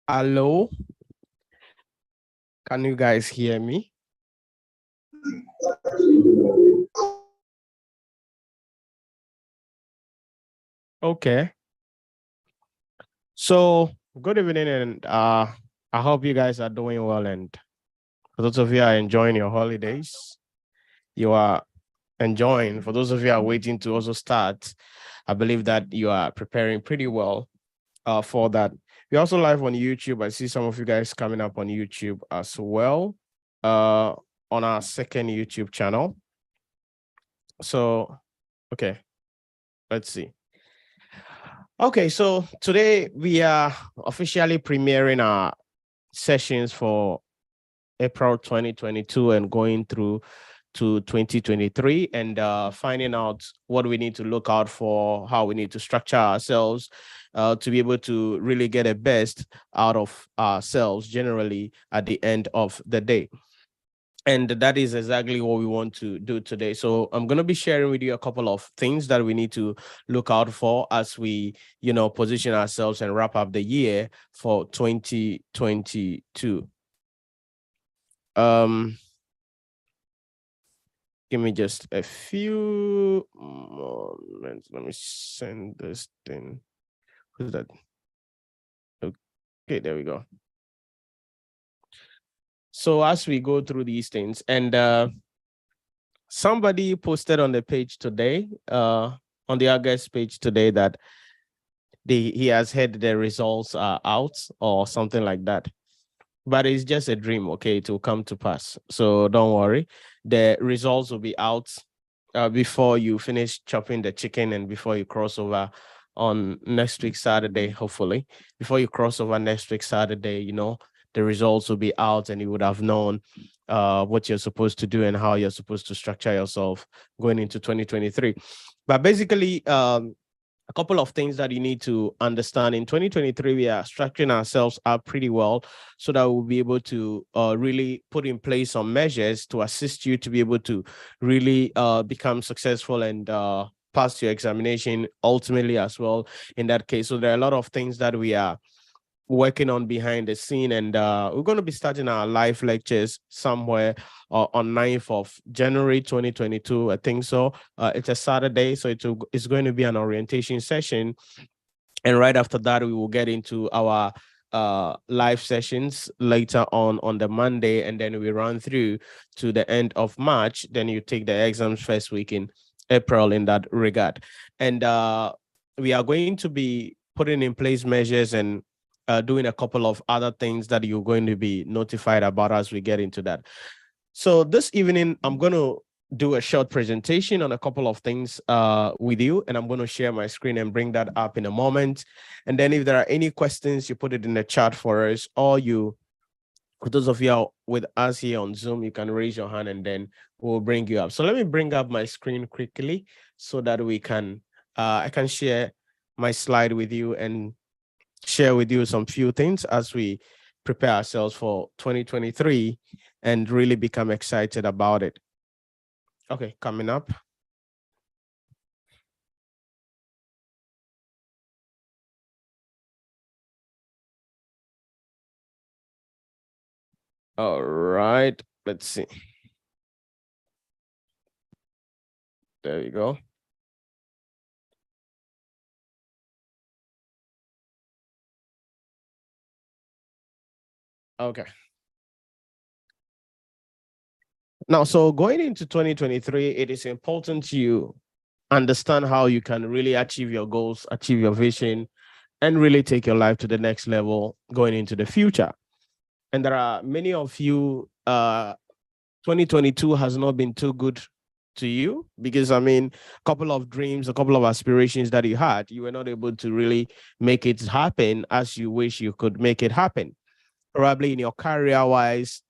Hello, can you guys hear me? Okay. So good evening, and I hope you guys are doing well. And for those of you who are enjoying your holidays, you are enjoying. For those of you who are waiting to also start, I believe that you are preparing pretty well for that. We're also live on YouTube. I see some of you guys coming up on YouTube as well, uh, on our second YouTube channel. So, okay, let's see. Okay, so today we are officially premiering our sessions for April 2022 and going through to 2023 and finding out what we need to look out for, how we need to structure ourselves to be able to really get the best out of ourselves generally at the end of the day. And that is exactly what we want to do today. So I'm going to be sharing with you a couple of things that we need to look out for as we, position ourselves and wrap up the year for 2022. Give me just a few moments. Let me send this thing. Who's that? Okay, there we go. So as we go through these things, and somebody posted on the page today, on the August page today, that he has heard the results are out or something like that. But it's just a dream, okay? It will come to pass. So don't worry. The results will be out before you finish chopping the chicken and before you cross over on next week Saturday, hopefully. Before you cross over next week Saturday, the results will be out and you would have known what you're supposed to do and how you're supposed to structure yourself going into 2023. But basically, a couple of things that you need to understand. In 2023, we are structuring ourselves up pretty well so that we'll be able to really put in place some measures to assist you to be able to really become successful and pass your examination ultimately as well in that case. So there are a lot of things that we are working on behind the scene, and we're going to be starting our live lectures somewhere on 9th of January 2022, I think so. It's a Saturday, so it's going to be an orientation session, and right after that we will get into our live sessions later on the Monday, and then we run through to the end of March. Then you take the exams first week in April in that regard, and we are going to be putting in place measures and doing a couple of other things that you're going to be notified about as we get into that. So this evening, I'm going to do a short presentation on a couple of things with you, and I'm going to share my screen and bring that up in a moment. And then if there are any questions, you put it in the chat for us, or for those of you with us here on Zoom, you can raise your hand and then we'll bring you up. So let me bring up my screen quickly so that I can share my slide with you and share with you some few things as we prepare ourselves for 2023 and really become excited about it. Okay, coming up. All right, let's see. There you go. Okay. Now, so going into 2023, it is important you understand how you can really achieve your goals, achieve your vision, and really take your life to the next level going into the future. And there are many of you, 2022 has not been too good to you because, I mean, a couple of dreams, a couple of aspirations that you had, you were not able to really make it happen as you wish you could make it happen. Probably in your career wise,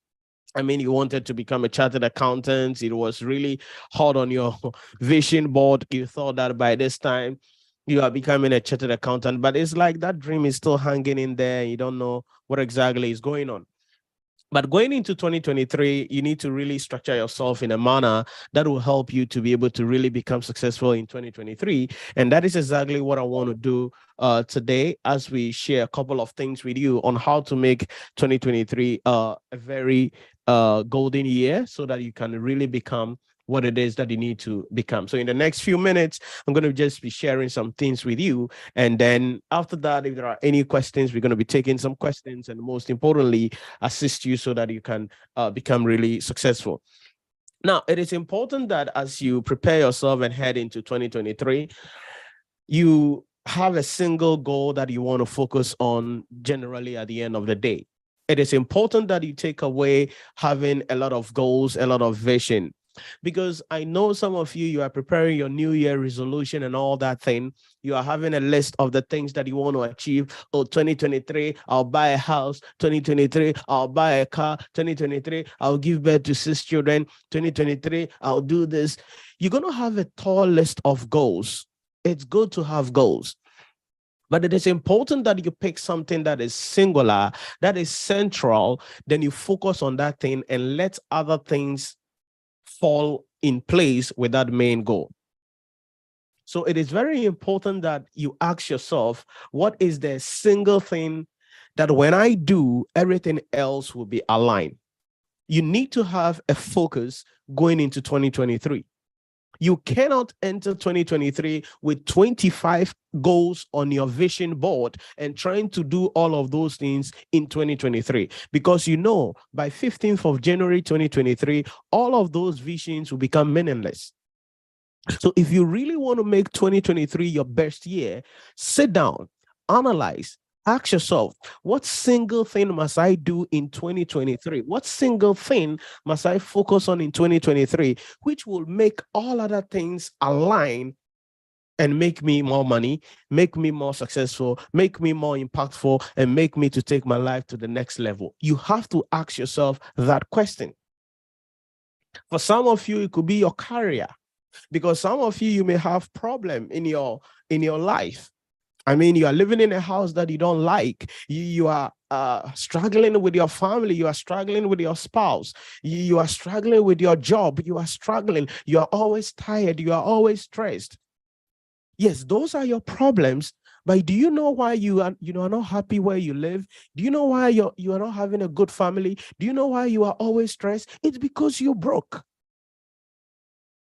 I mean, you wanted to become a chartered accountant. It was really hard on your vision board. You thought that by this time you are becoming a chartered accountant, but it's like that dream is still hanging in there. You don't know what exactly is going on. But going into 2023, you need to really structure yourself in a manner that will help you to be able to really become successful in 2023. And that is exactly what I want to do today, as we share a couple of things with you on how to make 2023 a very golden year, so that you can really become what it is that you need to become. So in the next few minutes, I'm going to just be sharing some things with you. And then after that, if there are any questions, we're going to be taking some questions, and most importantly, assist you so that you can become really successful. Now, it is important that as you prepare yourself and head into 2023, you have a single goal that you want to focus on generally at the end of the day. It is important that you take away having a lot of goals, a lot of vision, because I know some of you are preparing your New Year resolution and all that thing. You are having a list of the things that you want to achieve. Oh, 2023, I'll buy a house. 2023, I'll buy a car. 2023, I'll give birth to 6 children. 2023, I'll do this. You're going to have a tall list of goals. It's good to have goals, but it is important that you pick something that is singular, that is central. Then you focus on that thing and let other things fall in place with that main goal. So it is very important that you ask yourself, what is the single thing that when I do, everything else will be aligned? You need to have a focus going into 2023. You cannot enter 2023 with 25 goals on your vision board and trying to do all of those things in 2023, because by 15th of January 2023, all of those visions will become meaningless. So if you really want to make 2023 your best year, sit down, analyze, ask yourself, what single thing must I do in 2023? What single thing must I focus on in 2023, which will make all other things align and make me more money, make me more successful, make me more impactful, and make me to take my life to the next level? You have to ask yourself that question. For some of you, it could be your career, because some of you may have problem in your life. I mean, you are living in a house that you don't like. You are struggling with your family. You are struggling with your spouse. You are struggling with your job. You are struggling. You are always tired. You are always stressed. Yes, those are your problems. But do you know why you are not happy where you live? Do you know why you are not having a good family? Do you know why you are always stressed? It's because you broke.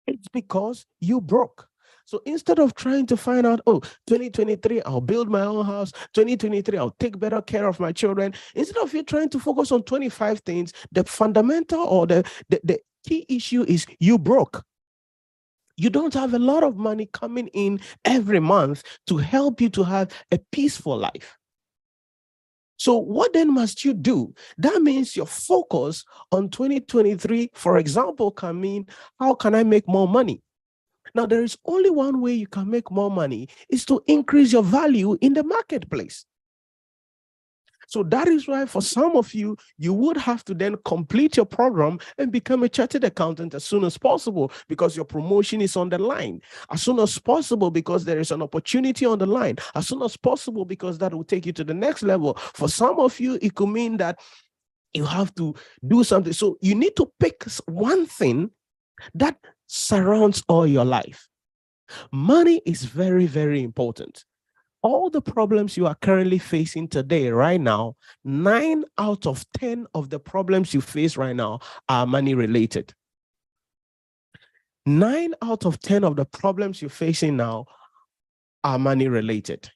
It's because you broke. So instead of trying to find out, 2023, I'll build my own house. 2023, I'll take better care of my children. Instead of you trying to focus on 25 things, the fundamental or the key issue is you broke. You don't have a lot of money coming in every month to help you to have a peaceful life. So what then must you do? That means your focus on 2023, for example, can mean, how can I make more money? Now, there is only one way you can make more money, is to increase your value in the marketplace. So that is why for some of you, you would have to then complete your program and become a chartered accountant as soon as possible, because your promotion is on the line. As soon as possible, because there is an opportunity on the line. As soon as possible, because that will take you to the next level. For some of you, it could mean that you have to do something. So you need to pick one thing that surrounds all your life. Money is very, very important. All the problems you are currently facing today, right now, 9 out of 10 of the problems you face right now are money related. 9 out of 10 of the problems you're facing now are money related.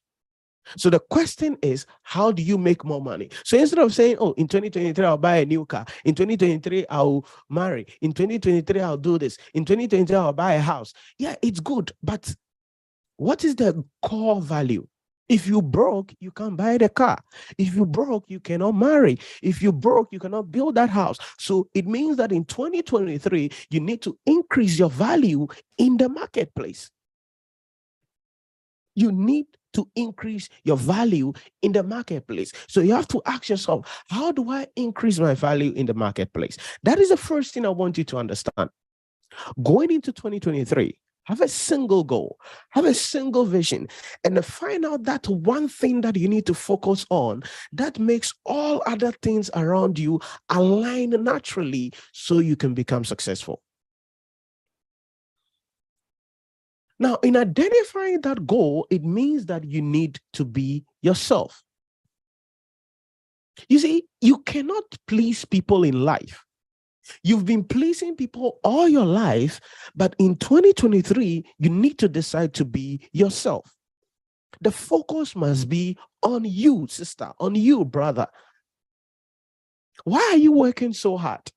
So the question is, how do you make more money? So instead of saying, in 2023, I'll buy a new car. In 2023, I'll marry. In 2023, I'll do this. In 2023, I'll buy a house. Yeah, it's good. But what is the core value? If you broke, you can't buy the car. If you broke, you cannot marry. If you broke, you cannot build that house. So it means that in 2023, you need to increase your value in the marketplace. You need to increase your value in the marketplace. So you have to ask yourself, how do I increase my value in the marketplace? That is the first thing I want you to understand. Going into 2023, Have a single goal, have a single vision, and find out that one thing that you need to focus on that makes all other things around you align naturally so you can become successful. Now, in identifying that goal, it means that you need to be yourself. You see, you cannot please people in life. You've been pleasing people all your life, but in 2023, you need to decide to be yourself. The focus must be on you, sister, on you, brother. Why are you working so hard?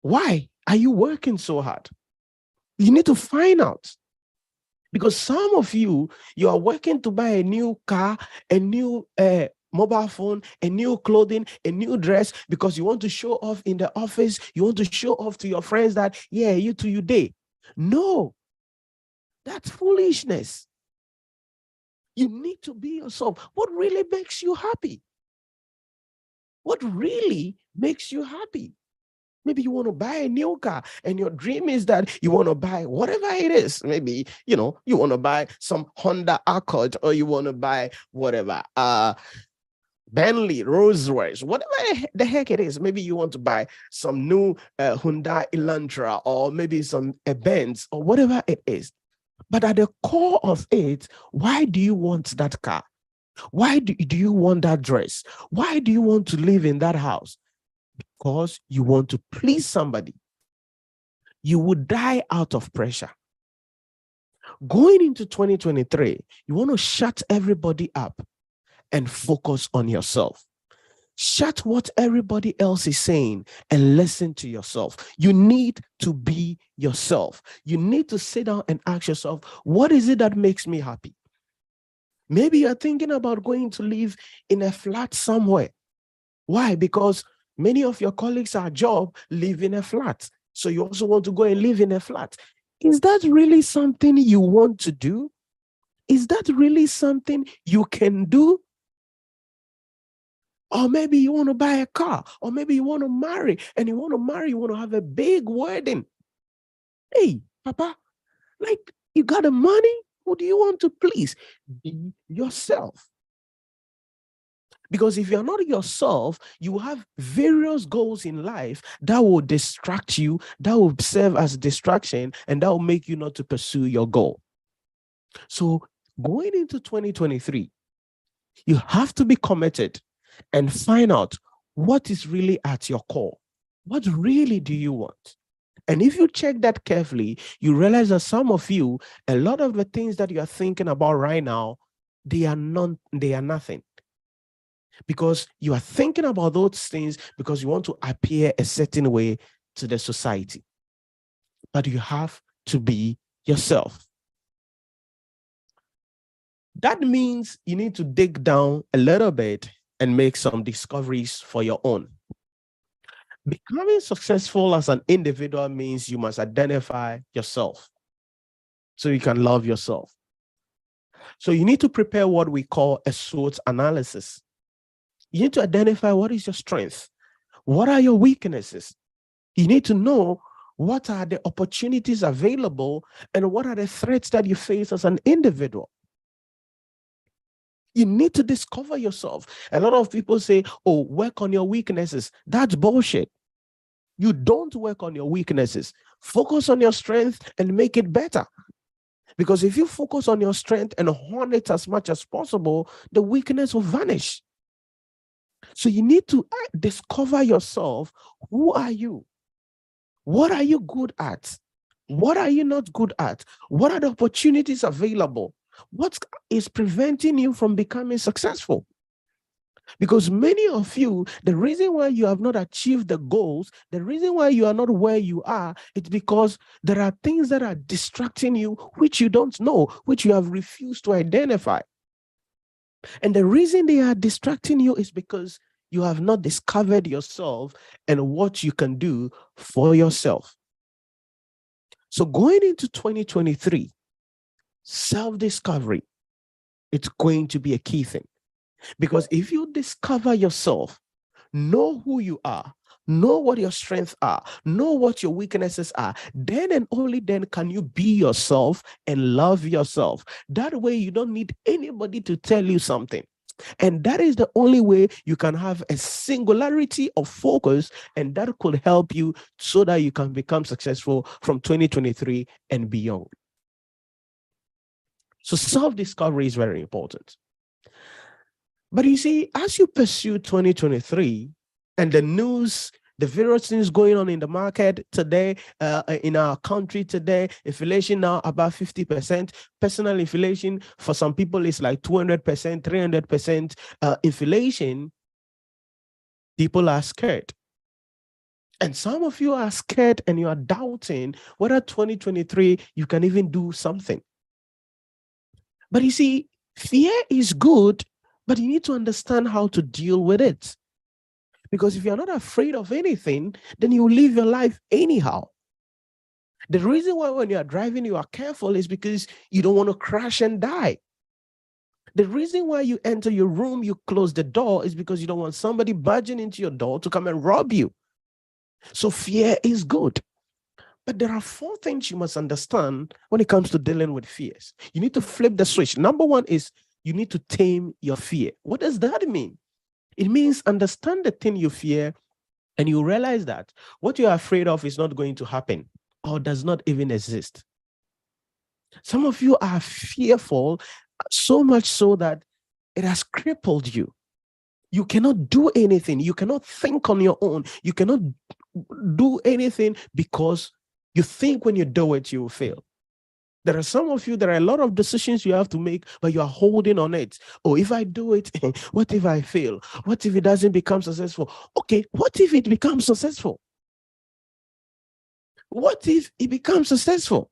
Why are you working so hard? You need to find out. Because some of you are working to buy a new car, a new mobile phone, a new clothing, a new dress, because you want to show off in the office. You want to show off to your friends that, yeah, you day. No, that's foolishness. You need to be yourself. What really makes you happy? What really makes you happy? Maybe you want to buy a new car and your dream is that you want to buy whatever it is. Maybe, you want to buy some Honda Accord, or you want to buy whatever, Bentley, Rolls Royce, whatever the heck it is. Maybe you want to buy some new Hyundai Elantra, or maybe some Benz, or whatever it is. But at the core of it, why do you want that car? Why do you want that dress? Why do you want to live in that house? Because you want to please somebody. You would die out of pressure. Going into 2023, you want to shut everybody up and focus on yourself. Shut what everybody else is saying and listen to yourself. You need to be yourself. You need to sit down and ask yourself, what is it that makes me happy? Maybe you're thinking about going to live in a flat somewhere. Why? Because many of your colleagues at job live in a flat. So you also want to go and live in a flat. Is that really something you want to do? Is that really something you can do? Or maybe you want to buy a car, or maybe you want to marry, and you want to have a big wedding. Hey, Papa, like, you got the money? Who do you want to please? Be yourself. Because if you're not yourself, you have various goals in life that will distract you, that will serve as distraction, and that will make you not to pursue your goal. So going into 2023, you have to be committed and find out what is really at your core. What really do you want? And if you check that carefully, you realize that some of you, a lot of the things that you are thinking about right now, they are nothing. Because you are thinking about those things because you want to appear a certain way to the society. But you have to be yourself. That means you need to dig down a little bit and make some discoveries for your own. Becoming successful as an individual means you must identify yourself so you can love yourself. So you need to prepare what we call a SWOT analysis. You need to identify what is your strength. What are your weaknesses? You need to know what are the opportunities available and what are the threats that you face as an individual. You need to discover yourself. A lot of people say, oh, work on your weaknesses. That's bullshit. You don't work on your weaknesses. Focus on your strength and make it better. Because if you focus on your strength and hone it as much as possible, the weakness will vanish. So you need to discover yourself. Who are you? What are you good at? What are you not good at? What are the opportunities available? What is preventing you from becoming successful? Because many of you, the reason why you have not achieved the goals, the reason why you are not where you are, it's because there are things that are distracting you, which you don't know, which you have refused to identify. And the reason they are distracting you is because you have not discovered yourself and what you can do for yourself. So going into 2023, self-discovery, it's going to be a key thing. Because if you discover yourself, know who you are, Know what your strengths are. Know what your weaknesses are. Then and only then can you be yourself and love yourself. That way, you don't need anybody to tell you something. And that is the only way you can have a singularity of focus, and that could help you so that you can become successful from 2023 and beyond. So self-discovery is very important. But you see, as you pursue 2023 and the news, the various things going on in the market today, in our country today, inflation now about 50%. Personal inflation for some people is like 200%, 300% inflation. People are scared. And some of you are scared and you are doubting whether 2023 you can even do something. But you see, fear is good, but you need to understand how to deal with it. Because if you're not afraid of anything, then you live your life anyhow. The reason why when you are driving, you are careful is because you don't want to crash and die. The reason why you enter your room, you close the door is because you don't want somebody barging into your door to come and rob you. So fear is good. But there are 4 things you must understand when it comes to dealing with fears. You need to flip the switch. Number 1 is you need to tame your fear. What does that mean? It means understand the thing you fear, and you realize that what you are afraid of is not going to happen or does not even exist. Some of you are fearful so much so that it has crippled you. You cannot do anything. You cannot think on your own. You cannot do anything because you think when you do it, you will fail. There are some of you, there are a lot of decisions you have to make, but you are holding on it. Oh, if I do it, what if I fail? What if it doesn't become successful? Okay, what if it becomes successful? What if it becomes successful?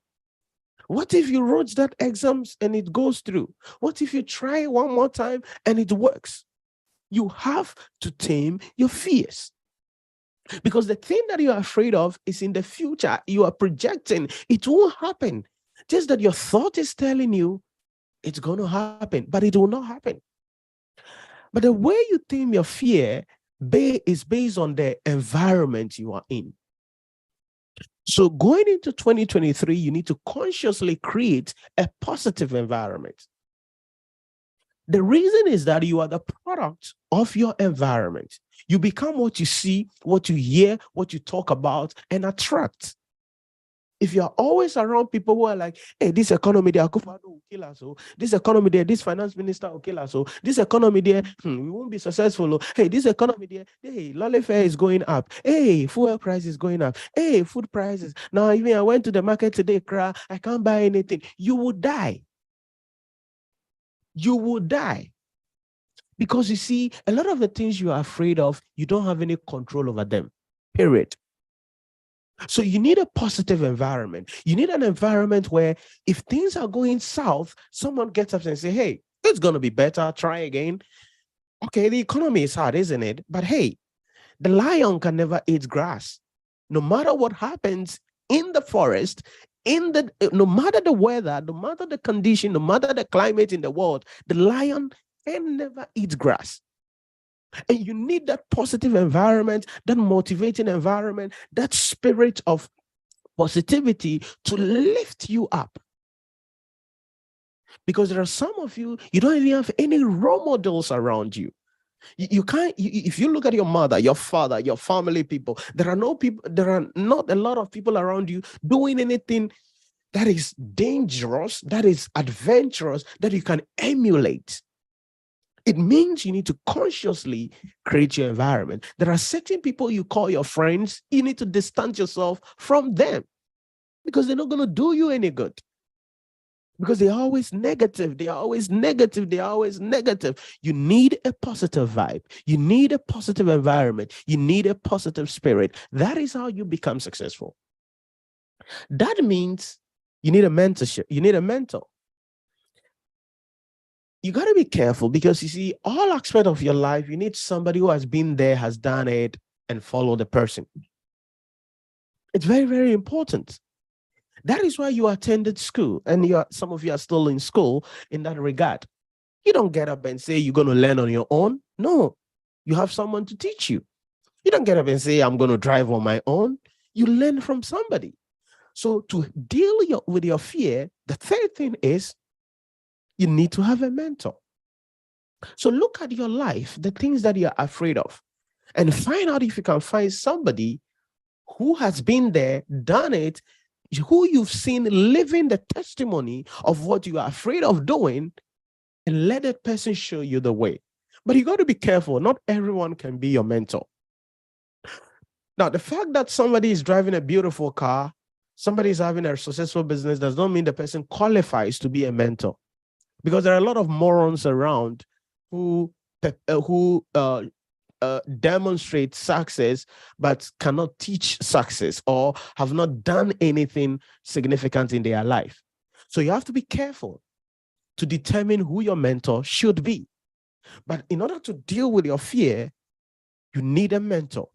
What if you wrote that exams and it goes through? What if you try one more time and it works? You have to tame your fears. Because the thing that you are afraid of is in the future. You are projecting. It won't happen. Just that your thought is telling you it's going to happen, but it will not happen. But the way you tame your fear is based on the environment you are in. So going into 2023, you need to consciously create a positive environment. The reason is that you are the product of your environment. You become what you see, what you hear, what you talk about, and attract. If you're always around people who are like, hey, this economy there, will kill us. So this economy there, this finance minister will kill us. So this economy there, we won't be successful. Hey, this economy there, hey, lolly fare is going up. Hey, fuel price is going up. Hey, food prices. Now, even I went to the market today, I can't buy anything. You will die. You will die. Because you see, a lot of the things you are afraid of, you don't have any control over them, period. So you need a positive environment. You need an environment where if things are going south, someone gets up and say, hey, it's going to be better. Try again. Okay, the economy is hard, isn't it? But hey, the lion can never eat grass. No matter what happens in the forest, no matter the weather, no matter the condition, no matter the climate in the world, the lion can never eat grass. And you need that positive environment, that motivating environment, that spirit of positivity to lift you up. Because there are some of you, you don't even have any role models around you. You can't, if you look at your mother, your father, your family people, there are not a lot of people around you doing anything that is dangerous, that is adventurous, that you can emulate. It means you need to consciously create your environment. There are certain people you call your friends. You need to distance yourself from them because they're not going to do you any good. Because they're always negative. They are always negative. They are always negative. You need a positive vibe. You need a positive environment. You need a positive spirit. That is how you become successful. That means you need a mentorship. You need a mentor. You got to be careful because you see, all aspects of your life, you need somebody who has been there, has done it, and follow the person. It's very, very important. That is why you attended school, and some of you are still in school in that regard. You don't get up and say you're going to learn on your own. No, you have someone to teach you. You don't get up and say, I'm going to drive on my own. You learn from somebody. So to deal with your fear, the third thing is you need to have a mentor. So look at your life, the things that you're afraid of, and find out if you can find somebody who has been there, done it, who you've seen living the testimony of what you are afraid of doing, and let that person show you the way. But you got to be careful. Not everyone can be your mentor. Now, the fact that somebody is driving a beautiful car, somebody is having a successful business, does not mean the person qualifies to be a mentor. Because there are a lot of morons around who demonstrate success but cannot teach success or have not done anything significant in their life. So you have to be careful to determine who your mentor should be. But in order to deal with your fear, you need a mentor.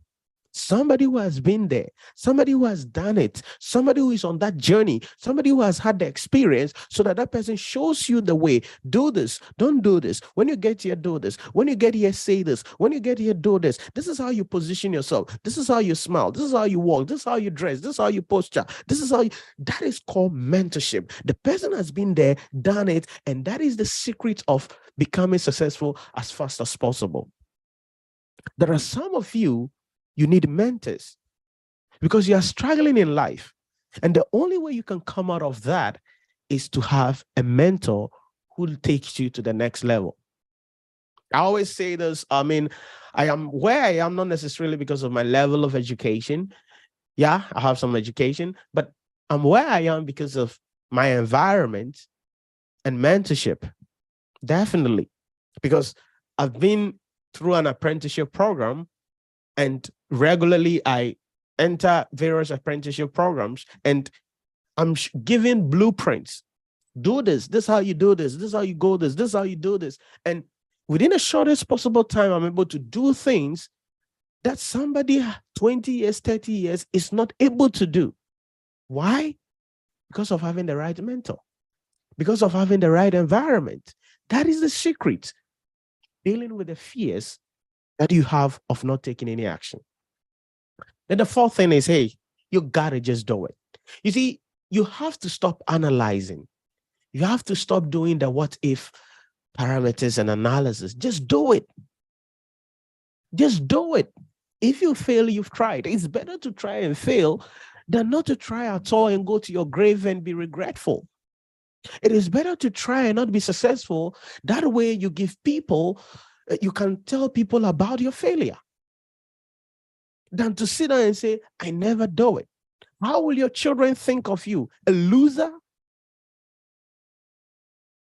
Somebody who has been there, somebody who has done it, somebody who is on that journey, somebody who has had the experience, so that that person shows you the way. Do this, don't do this. When you get here, do this. When you get here, say this. When you get here, do this. This is how you position yourself. This is how you smile. This is how you walk. This is how you dress. This is how you posture. This is how you... That is called mentorship. The person has been there, done it, and that is the secret of becoming successful as fast as possible. There are some of you need mentors because you are struggling in life. And the only way you can come out of that is to have a mentor who takes you to the next level. I always say this. I mean, I am where I am not necessarily because of my level of education. Yeah, I have some education, but I'm where I am because of my environment and mentorship. Definitely. Because I've been through an apprenticeship program, and regularly I enter various apprenticeship programs, and I'm giving blueprints. Do this. This is how you do this. This is how you go this. This is how you do this. And within the shortest possible time, I'm able to do things that somebody 20 years, 30 years is not able to do. Why? Because of having the right mentor. Because of having the right environment. That is the secret. Dealing with the fears that you have of not taking any action. Then the fourth thing is, hey, you got to just do it. You see, you have to stop analyzing. You have to stop doing the what if parameters and analysis. Just do it. Just do it. If you fail, you've tried. It's better to try and fail than not to try at all and go to your grave and be regretful. It is better to try and not be successful. That way you give people, you can tell people about your failure, than to sit down and say, I never do it. How will your children think of you? A loser?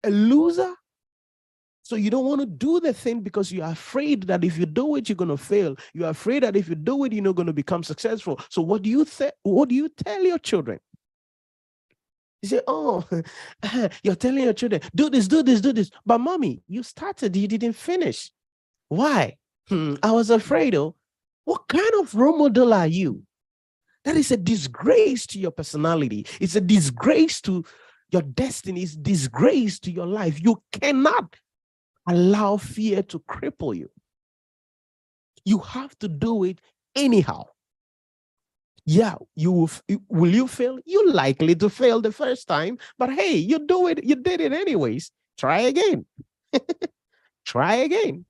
A loser? So you don't want to do the thing because you're afraid that if you do it, you're going to fail. You're afraid that if you do it, you're not going to become successful. So what do you tell your children? You say, oh, you're telling your children, do this, do this, do this. But mommy, you started, you didn't finish. Why? I was afraid. Oh, what kind of role model are you? That is a disgrace to your personality. It's a disgrace to your destiny. It's disgrace to your life. You cannot allow fear to cripple you. You have to do it anyhow. Yeah, will you fail? You're likely to fail the first time, but hey, you did it anyways. Try again. Try again.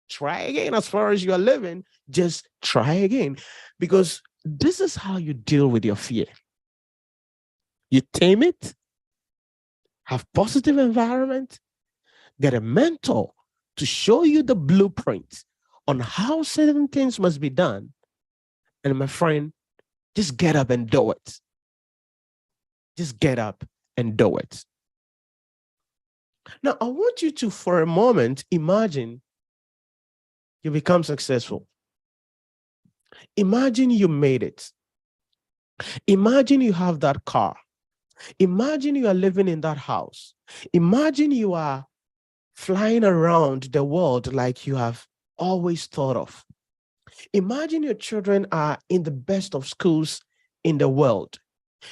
Try again. As far as you are living, just try again. Because this is how you deal with your fear. You tame it, have positive environment, get a mentor to show you the blueprint on how certain things must be done. And my friend, just get up and do it. Just get up and do it. Now, I want you to, for a moment, imagine you become successful. Imagine you made it. Imagine you have that car. Imagine you are living in that house. Imagine you are flying around the world like you have always thought of. Imagine your children are in the best of schools in the world.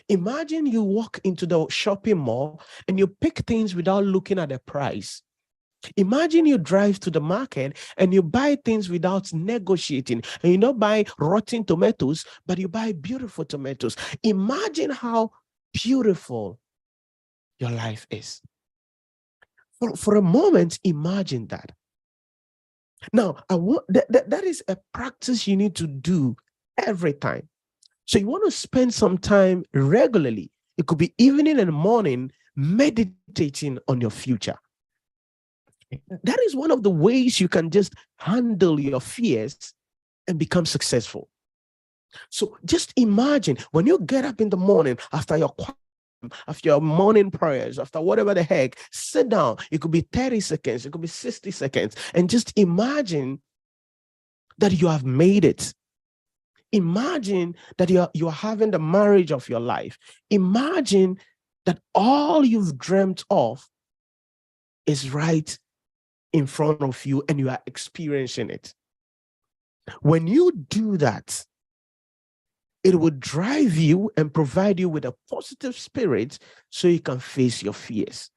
Imagine you walk into the shopping mall and you pick things without looking at the price. Imagine you drive to the market and you buy things without negotiating. And you don't buy rotten tomatoes, but you buy beautiful tomatoes. Imagine how beautiful your life is. For a moment, imagine that. Now, I want that is a practice you need to do every time. So you want to spend some time regularly. It could be evening and morning meditating on your future. That is one of the ways you can just handle your fears and become successful. So just imagine when you get up in the morning after your morning prayers, after whatever the heck, sit down. It could be 30 seconds, it could be 60 seconds, and just imagine that you have made it. Imagine that you're having the marriage of your life. Imagine that all you've dreamt of is right in front of you and you are experiencing it. When you do that, it will drive you and provide you with a positive spirit so you can face your fears.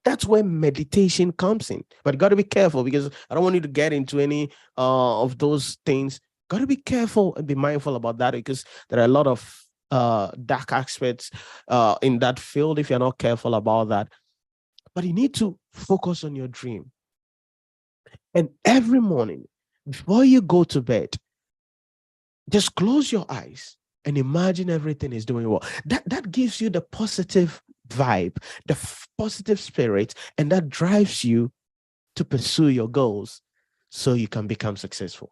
That's where meditation comes in. But you got to be careful, because I don't want you to get into any of those things. Got to be careful and be mindful about that, because there are a lot of dark aspects in that field if you're not careful about that. But you need to focus on your dream. And every morning, before you go to bed, just close your eyes and imagine everything is doing well. That gives you the positive vibe, the positive spirit, and that drives you to pursue your goals so you can become successful.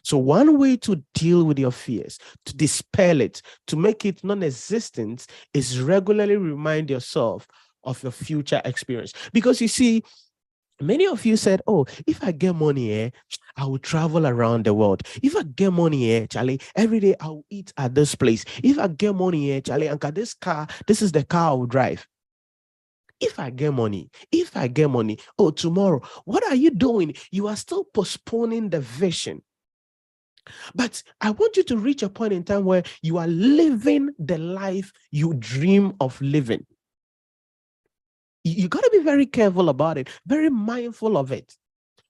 So one way to deal with your fears, to dispel it, to make it non-existent, is regularly remind yourself of your future experience. Because you see, many of you said, oh, if I get money, I will travel around the world. If I get money, Charlie, every day I will eat at this place. If I get money, Charlie, and this is the car I will drive. If I get money, oh, tomorrow, what are you doing? You are still postponing the vision. But I want you to reach a point in time where you are living the life you dream of living. You got to be very careful about it, very mindful of it.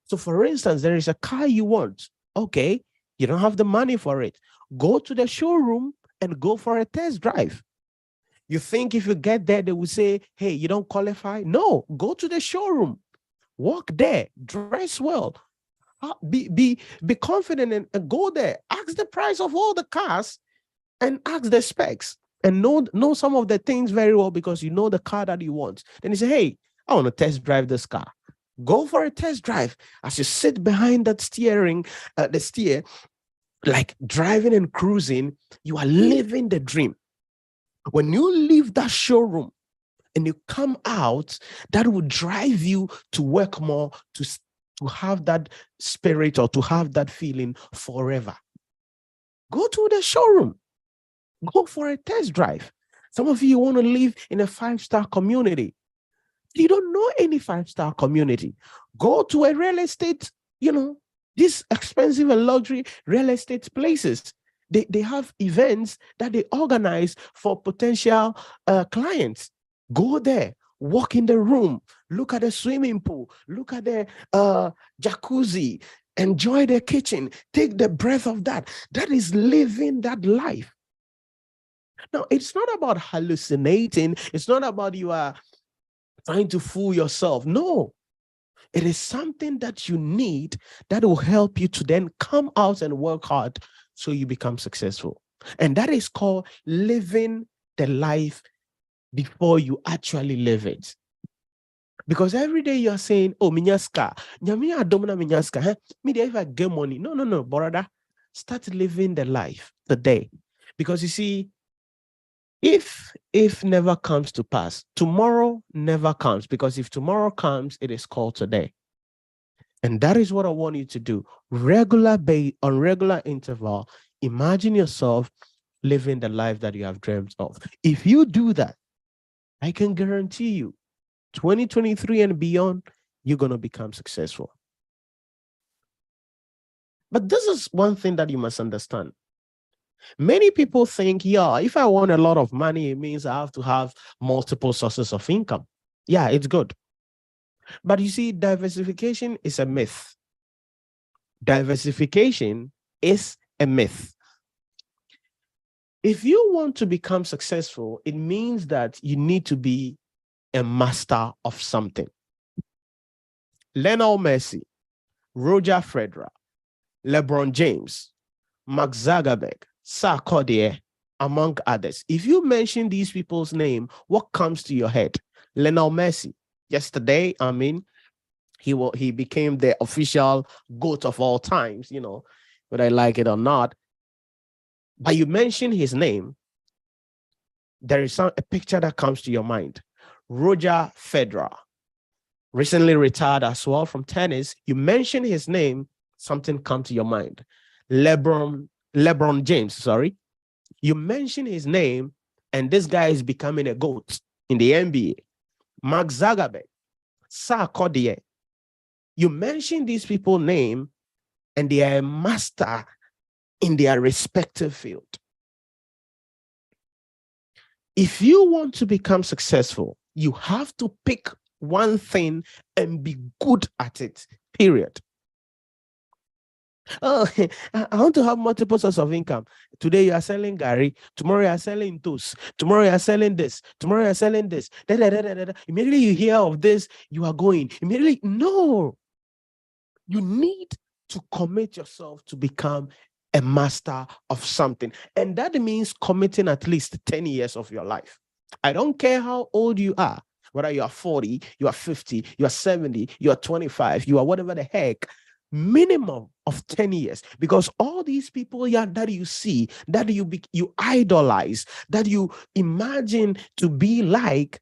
So for instance, there is a car you want. Okay, you don't have the money for it. Go to the showroom and go for a test drive. You think if you get there, they will say, hey, you don't qualify? No, go to the showroom, walk there, dress well, be confident, and go there. Ask the price of all the cars and ask the specs. And know some of the things very well, because you know the car that you want. Then you say, hey, I want to test drive this car. Go for a test drive. As you sit behind that the steer, like driving and cruising, you are living the dream. When you leave that showroom and you come out, that will drive you to work more, to have that spirit or to have that feeling forever. Go to the showroom. Go for a test drive. Some of you want to live in a 5-star community. You don't know any 5-star community. Go to a real estate, these expensive and luxury real estate places. They have events that they organize for potential clients. Go there, walk in the room, look at the swimming pool, look at the jacuzzi, enjoy the kitchen, take the breath of that. That is living that life. Now, it's not about hallucinating. It's not about you are trying to fool yourself. No, it is something that you need that will help you to then come out and work hard so you become successful. And that is called living the life before you actually live it. Because every day you're saying, oh, minyaska, nyamiya domina minyaska, media if I get money. No, brother. Start living the life today. Because you see, if never comes to pass, tomorrow never comes, because if tomorrow comes, it is called today. And that is what I want you to do. On regular interval, imagine yourself living the life that you have dreamt of. If you do that, I can guarantee you, 2023 and beyond, you're going to become successful. But this is one thing that you must understand. Many people think, if I want a lot of money, it means I have to have multiple sources of income. Yeah, it's good. But you see, diversification is a myth. Diversification is a myth. If you want to become successful, it means that you need to be a master of something. Lionel Messi, Roger Federer, LeBron James, Mark Zuckerberg, Sarkodie, among others. If you mention these people's name, what comes to your head? Lionel Messi. Yesterday, he became the official GOAT of all times, whether I like it or not. But you mention his name, there is a picture that comes to your mind. Roger Federer, recently retired as well from tennis. You mention his name, something comes to your mind. LeBron James, sorry. You mention his name, and this guy is becoming a GOAT in the NBA. Mark Zuckerberg, Sarkodie. You mention these people's name, and they are a master in their respective field. If you want to become successful, you have to pick one thing and be good at it, period. Oh, I want to have multiple sources of income. Today you are selling Gary, tomorrow you are selling toast, tomorrow you are selling this, tomorrow you are selling this. Immediately you hear of this, you are going. Immediately, no. You need to commit yourself to become a master of something. And that means committing at least 10 years of your life. I don't care how old you are, whether you are 40, you are 50, you are 70, you are 25, you are whatever the heck, minimum of 10 years. Because all these people that you see, that you idolize, that you imagine to be like,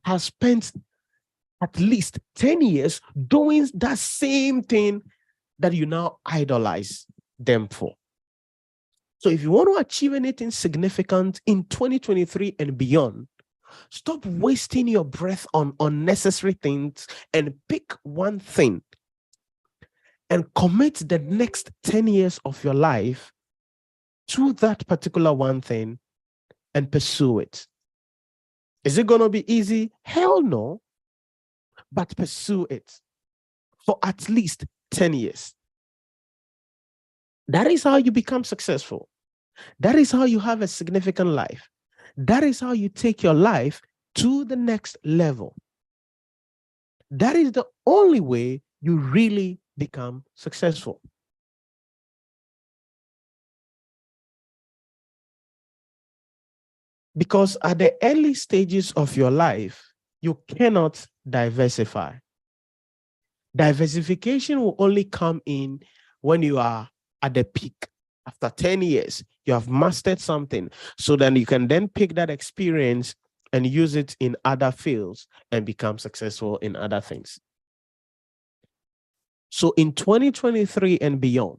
have spent at least 10 years doing that same thing that you now idolize them for. So if you want to achieve anything significant in 2023 and beyond, stop wasting your breath on unnecessary things and pick one thing and commit the next 10 years of your life to that particular one thing and pursue it. Is it going to be easy? Hell no. But pursue it for at least 10 years. That is how you become successful. That is how you have a significant life. That is how you take your life to the next level. That is the only way you really become successful. Because at the early stages of your life, you cannot diversify. Diversification will only come in when you are at the peak. After 10 years, you have mastered something. So then you can then pick that experience and use it in other fields and become successful in other things. So in 2023 and beyond,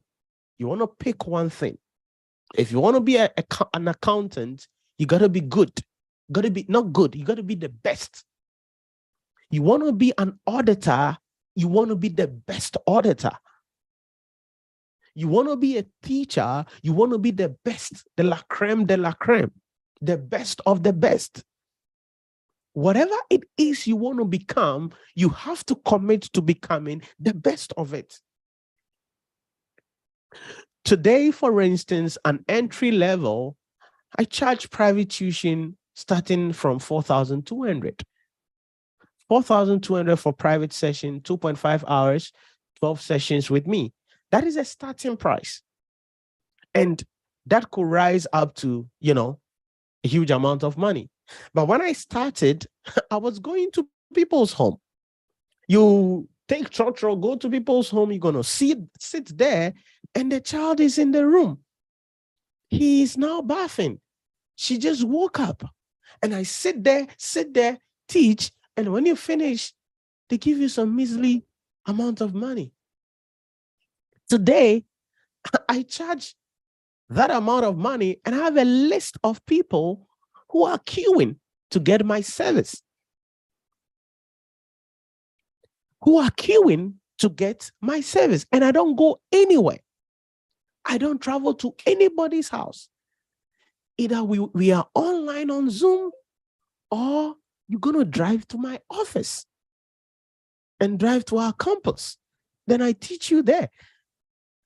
you want to pick one thing. If you want to be an accountant, you got to be good. You got to be not good. You got to be the best. You want to be an auditor. You want to be the best auditor. You want to be a teacher. You want to be the best, de la creme, the best of the best. Whatever it is you want to become, you have to commit to becoming the best of it. Today, for instance, an entry level, I charge private tuition starting from 4,200. 4,200 for private session, 2.5 hours, 12 sessions with me. That is a starting price. And that could rise up to, a huge amount of money. But when I started, I was going to people's home. You take trotro, go to people's home, you're going to sit there, and the child is in the room. He is now bathing. She just woke up. And I sit there, teach, and when you finish, they give you some measly amount of money. Today, I charge that amount of money, and I have a list of people who are queuing to get my service. Who are queuing to get my service. And I don't go anywhere. I don't travel to anybody's house. Either we are online on Zoom, or You're going to drive to my office and drive to our campus. Then I teach you there.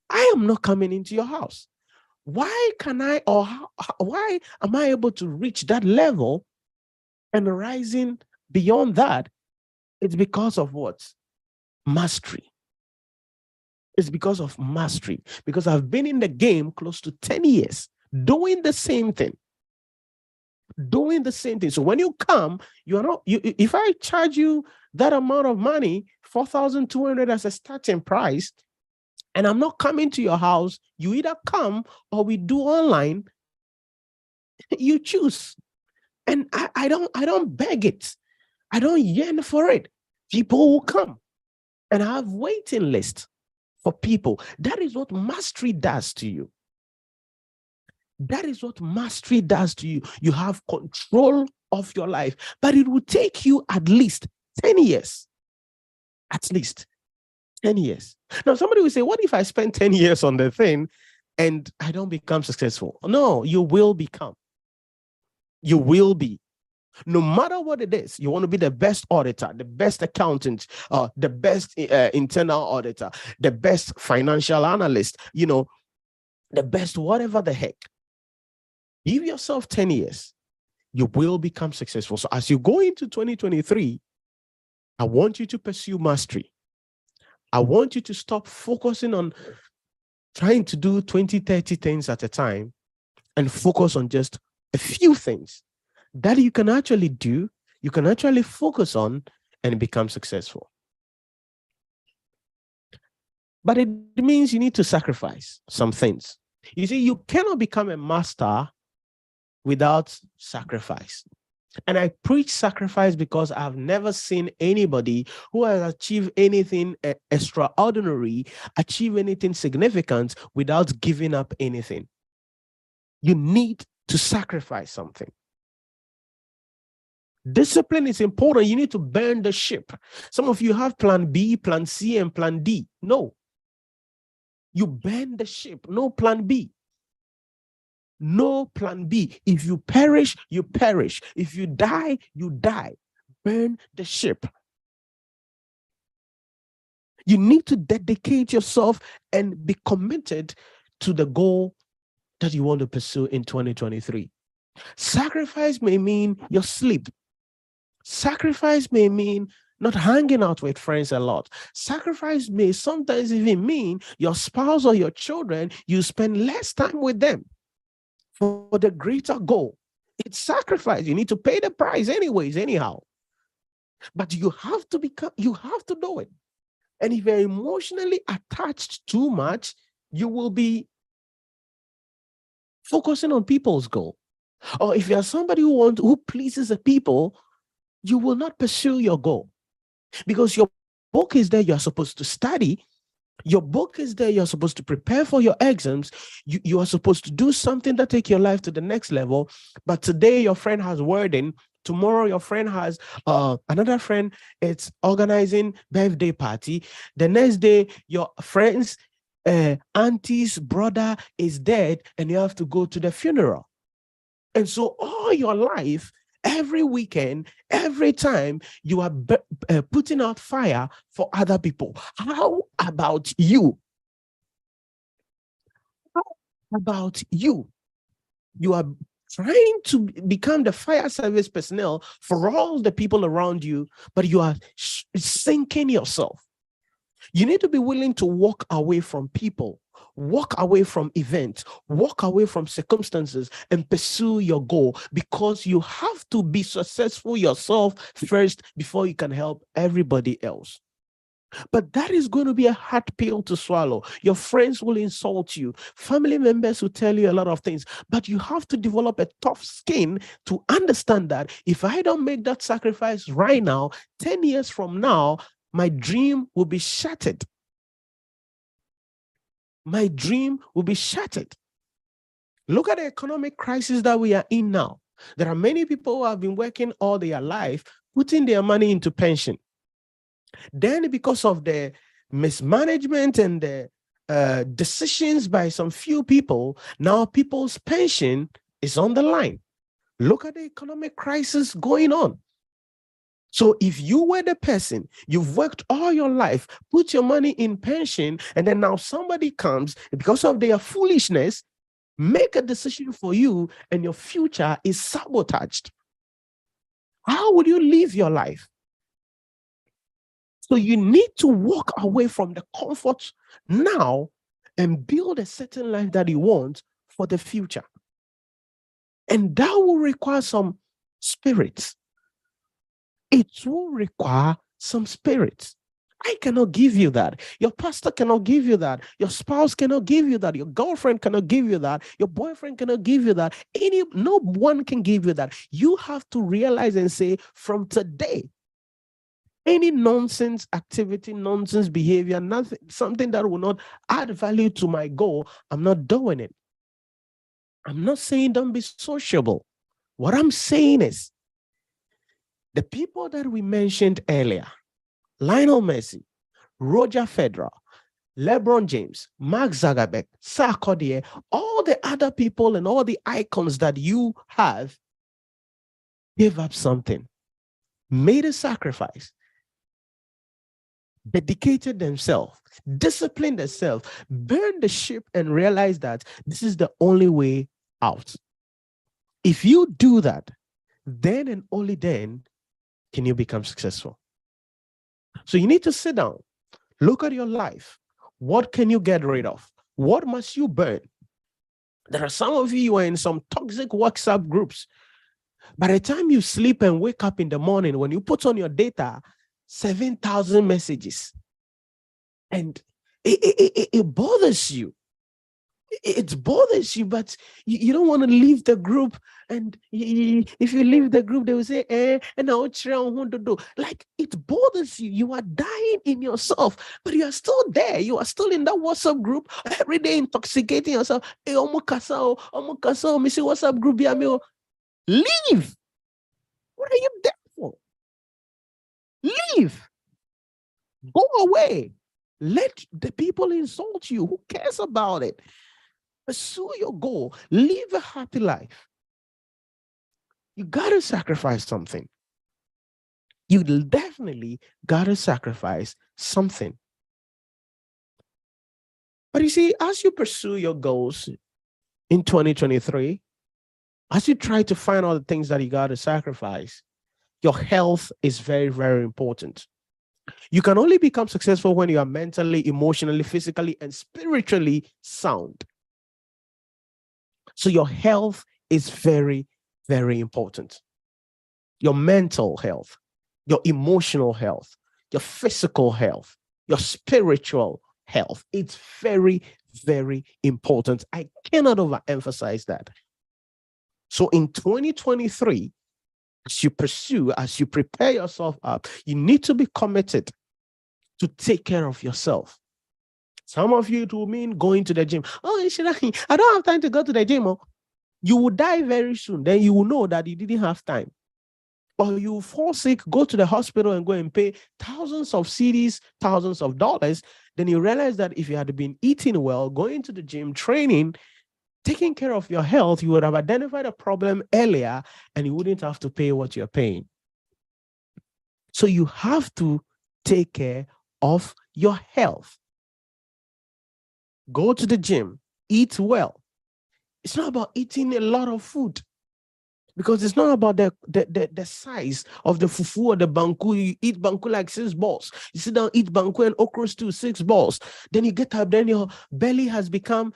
I am not coming into your house. Why can I, or why am I able to reach that level and rising beyond that? It's because of what? Mastery. It's because of mastery. Because I've been in the game close to 10 years doing the same thing. Doing the same thing. So when you come, you are not, if I charge you that amount of money, 4,200 as a starting price, and I'm not coming to your house, you either come or we do online, you choose. And I don't beg it. I don't yearn for it. People will come. And I have waiting list for people. That is what mastery does to you. That is what mastery does to you. You have control of your life, but it will take you at least 10 years. At least 10 years. Now, somebody will say, what if I spend 10 years on the thing and I don't become successful? No, you will become. You will be. No matter what it is, you want to be the best auditor, the best accountant, the best internal auditor, the best financial analyst, the best whatever the heck. Give yourself 10 years. You will become successful. So as you go into 2023, I want you to pursue mastery. I want you to stop focusing on trying to do 20, 30 things at a time and focus on just a few things that you can actually do, you can actually focus on and become successful. But it means you need to sacrifice some things. You see, you cannot become a master without sacrifice. And I preach sacrifice because I've never seen anybody who has achieved anything extraordinary, achieve anything significant without giving up anything. You need to sacrifice something. Discipline is important. You need to burn the ship. Some of you have plan B, plan C, and plan D. No. You burn the ship. No plan B. No plan B. If you perish, you perish. If you die, you die. Burn the ship. You need to dedicate yourself and be committed to the goal that you want to pursue in 2023. Sacrifice may mean your sleep. Sacrifice may mean not hanging out with friends a lot. Sacrifice may sometimes even mean your spouse or your children, you spend less time with them for the greater goal. It's sacrifice. You need to pay the price anyways, anyhow. But you have to do it. And if you're emotionally attached too much, you will be focusing on people's goal. Or if you're somebody who pleases the people, you will not pursue your goal. Because your book is there, you're supposed to study. Your book is there, you're supposed to prepare for your exams. You are supposed to do something that take your life to the next level. But today your friend has wedding. Tomorrow your friend has another friend, it's organizing birthday party. The next day your friend's auntie's brother is dead and you have to go to the funeral. And so all your life, every weekend, every time, you are putting out fire for other people. How about you? How about you? You are trying to become the fire service personnel for all the people around you, but you are sinking yourself. You need to be willing to walk away from people, walk away from events, walk away from circumstances and pursue your goal, because you have to be successful yourself first before you can help everybody else. But that is going to be a hard pill to swallow. Your friends will insult you. Family members will tell you a lot of things, but you have to develop a tough skin to understand that if I don't make that sacrifice right now, 10 years from now, my dream will be shattered. My dream will be shattered. Look at the economic crisis that we are in now. There are many people who have been working all their life, putting their money into pension. Then because of the mismanagement and the decisions by some few people, now people's pension is on the line. Look at the economic crisis going on. So if you were the person, you've worked all your life, put your money in pension, and then now somebody comes because of their foolishness, make a decision for you, and your future is sabotaged. How would you live your life? So you need to walk away from the comfort now and build a certain life that you want for the future. And that will require some spirits. It will require some spirits. I cannot give you that. Your pastor cannot give you that. Your spouse cannot give you that. Your girlfriend cannot give you that. Your boyfriend cannot give you that. No one can give you that. You have to realize and say, from today, any nonsense activity, nonsense behavior, nothing, something that will not add value to my goal, I'm not doing it. I'm not saying don't be sociable. What I'm saying is, the people that we mentioned earlier, Lionel Messi, Roger Federer, LeBron James, Mark Zuckerberg, Sarkodie, all the other people and all the icons that you have gave up something, made a sacrifice, dedicated themselves, disciplined themselves, burned the ship, and realized that this is the only way out. If you do that, then and only then can you become successful. So you need to sit down, look at your life. What can you get rid of? What must you burn? There are some of you who are in some toxic WhatsApp groups. By the time you sleep and wake up in the morning, when you put on your data, 7,000 messages. And it bothers you. It bothers you, but you don't want to leave the group. And if you leave the group, they will say, and like, it bothers you. You are dying in yourself, but you are still there. You are still in that WhatsApp group every day, intoxicating yourself. Hey, missy WhatsApp group. Leave. What are you there for? Leave. Go away. Let the people insult you. Who cares about it? Pursue your goal. Live a happy life. You got to sacrifice something. You definitely got to sacrifice something. But you see, as you pursue your goals in 2023, as you try to find all the things that you got to sacrifice, your health is very, very important. You can only become successful when you are mentally, emotionally, physically, and spiritually sound. So your health is very, very important. Your mental health, your emotional health, your physical health, your spiritual health. It's very, very important. I cannot overemphasize that. So in 2023, as you prepare yourself up, you need to be committed to take care of yourself. Some of you, it will mean going to the gym. Oh, I don't have time to go to the gym. You will die very soon. Then you will know that you didn't have time. Or you fall sick, go to the hospital and go and pay thousands of cedis, thousands of dollars. Then you realize that if you had been eating well, going to the gym, training, taking care of your health, you would have identified a problem earlier and you wouldn't have to pay what you're paying. So you have to take care of your health. Go to the gym, eat well. It's not about eating a lot of food, because it's not about the size of the fufu or the banku. You eat banku like 6 balls. You sit down, eat banku and okra stew, 6 balls. Then you get up, then your belly has become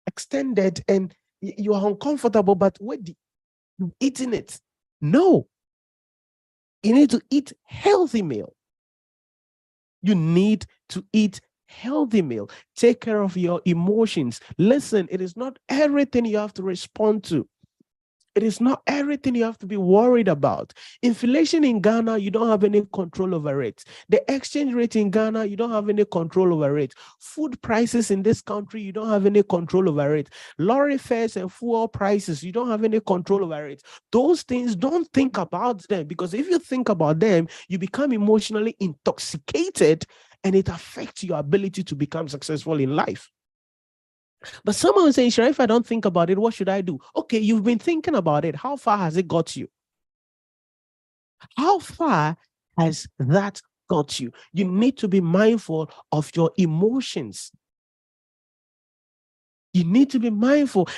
extended and you are uncomfortable, but you're eating it. No. You need to eat healthy meal. You need to eat healthy meal. Take care of your emotions. Listen, it is not everything you have to respond to. It is not everything you have to be worried about. Inflation in Ghana, you don't have any control over it. The exchange rate in Ghana, you don't have any control over it. Food prices in this country, you don't have any control over it. Lorry fares and fuel prices, you don't have any control over it. Those things, don't think about them, because if you think about them, you become emotionally intoxicated and it affects your ability to become successful in life. But someone is saying, sure, if I don't think about it, what should I do? Okay, you've been thinking about it. How far has it got you? How far has that got you? You need to be mindful of your emotions. You need to be mindful.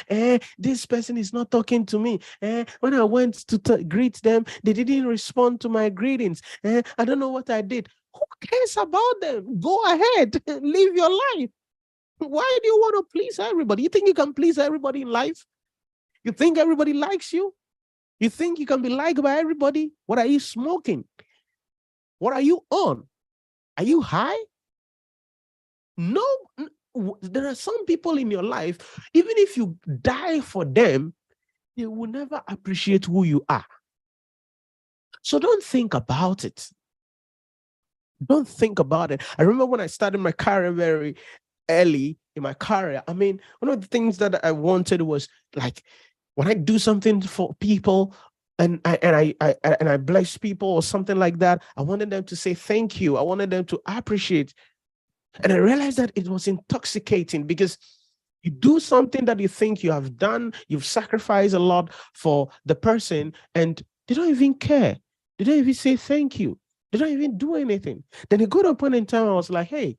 This person is not talking to me. When I went to greet them, they didn't respond to my greetings. I don't know what I did. Who cares about them? Go ahead, live your life. Why do you want to please everybody? You think you can please everybody in life? You think everybody likes you? You think you can be liked by everybody? What are you smoking? What are you on? Are you high? No. There are some people in your life, even if you die for them, they will never appreciate who you are. So don't think about it. Don't think about it. I remember when I started my career very early in my career, I mean, one of the things that I wanted was like, when I do something for people and I bless people or something like that, I wanted them to say thank you. I wanted them to appreciate. And I realized that it was intoxicating because you do something that you think you have done, you've sacrificed a lot for the person, and they don't even care. They don't even say thank you. They don't even do anything. Then it got a point in time I was like, hey,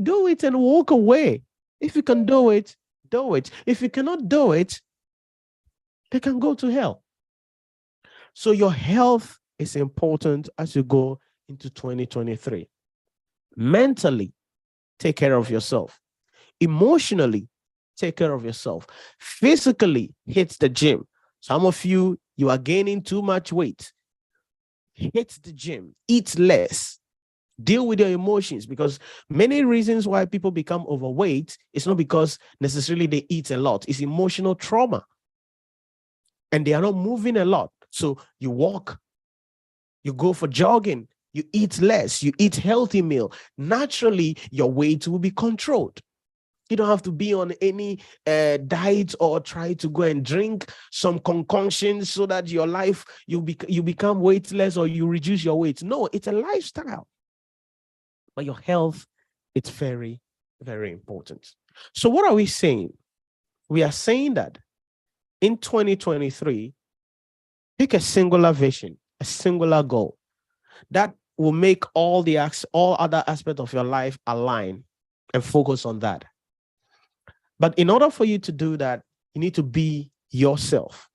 do it and walk away. If you can do it, do it. If you cannot do it, they can go to hell. So your health is important as you go into 2023. Mentally, take care of yourself. Emotionally, take care of yourself. Physically, hit the gym. Some of you, you are gaining too much weight. Hit the gym. Eat less. Deal with your emotions, because many reasons why people become overweight is not because necessarily they eat a lot. It's emotional trauma. And they are not moving a lot. So you walk, you go for jogging, you eat less, you eat healthy meal. Naturally, your weight will be controlled. You don't have to be on any diet or try to go and drink some concoctions so that your life, you become weightless or you reduce your weight. No, it's a lifestyle. But your health, it's very, very important. So what are we saying? We are saying that in 2023, pick a singular vision, a singular goal that will make all other aspects of your life align and focus on that. But in order for you to do that, you need to be yourself.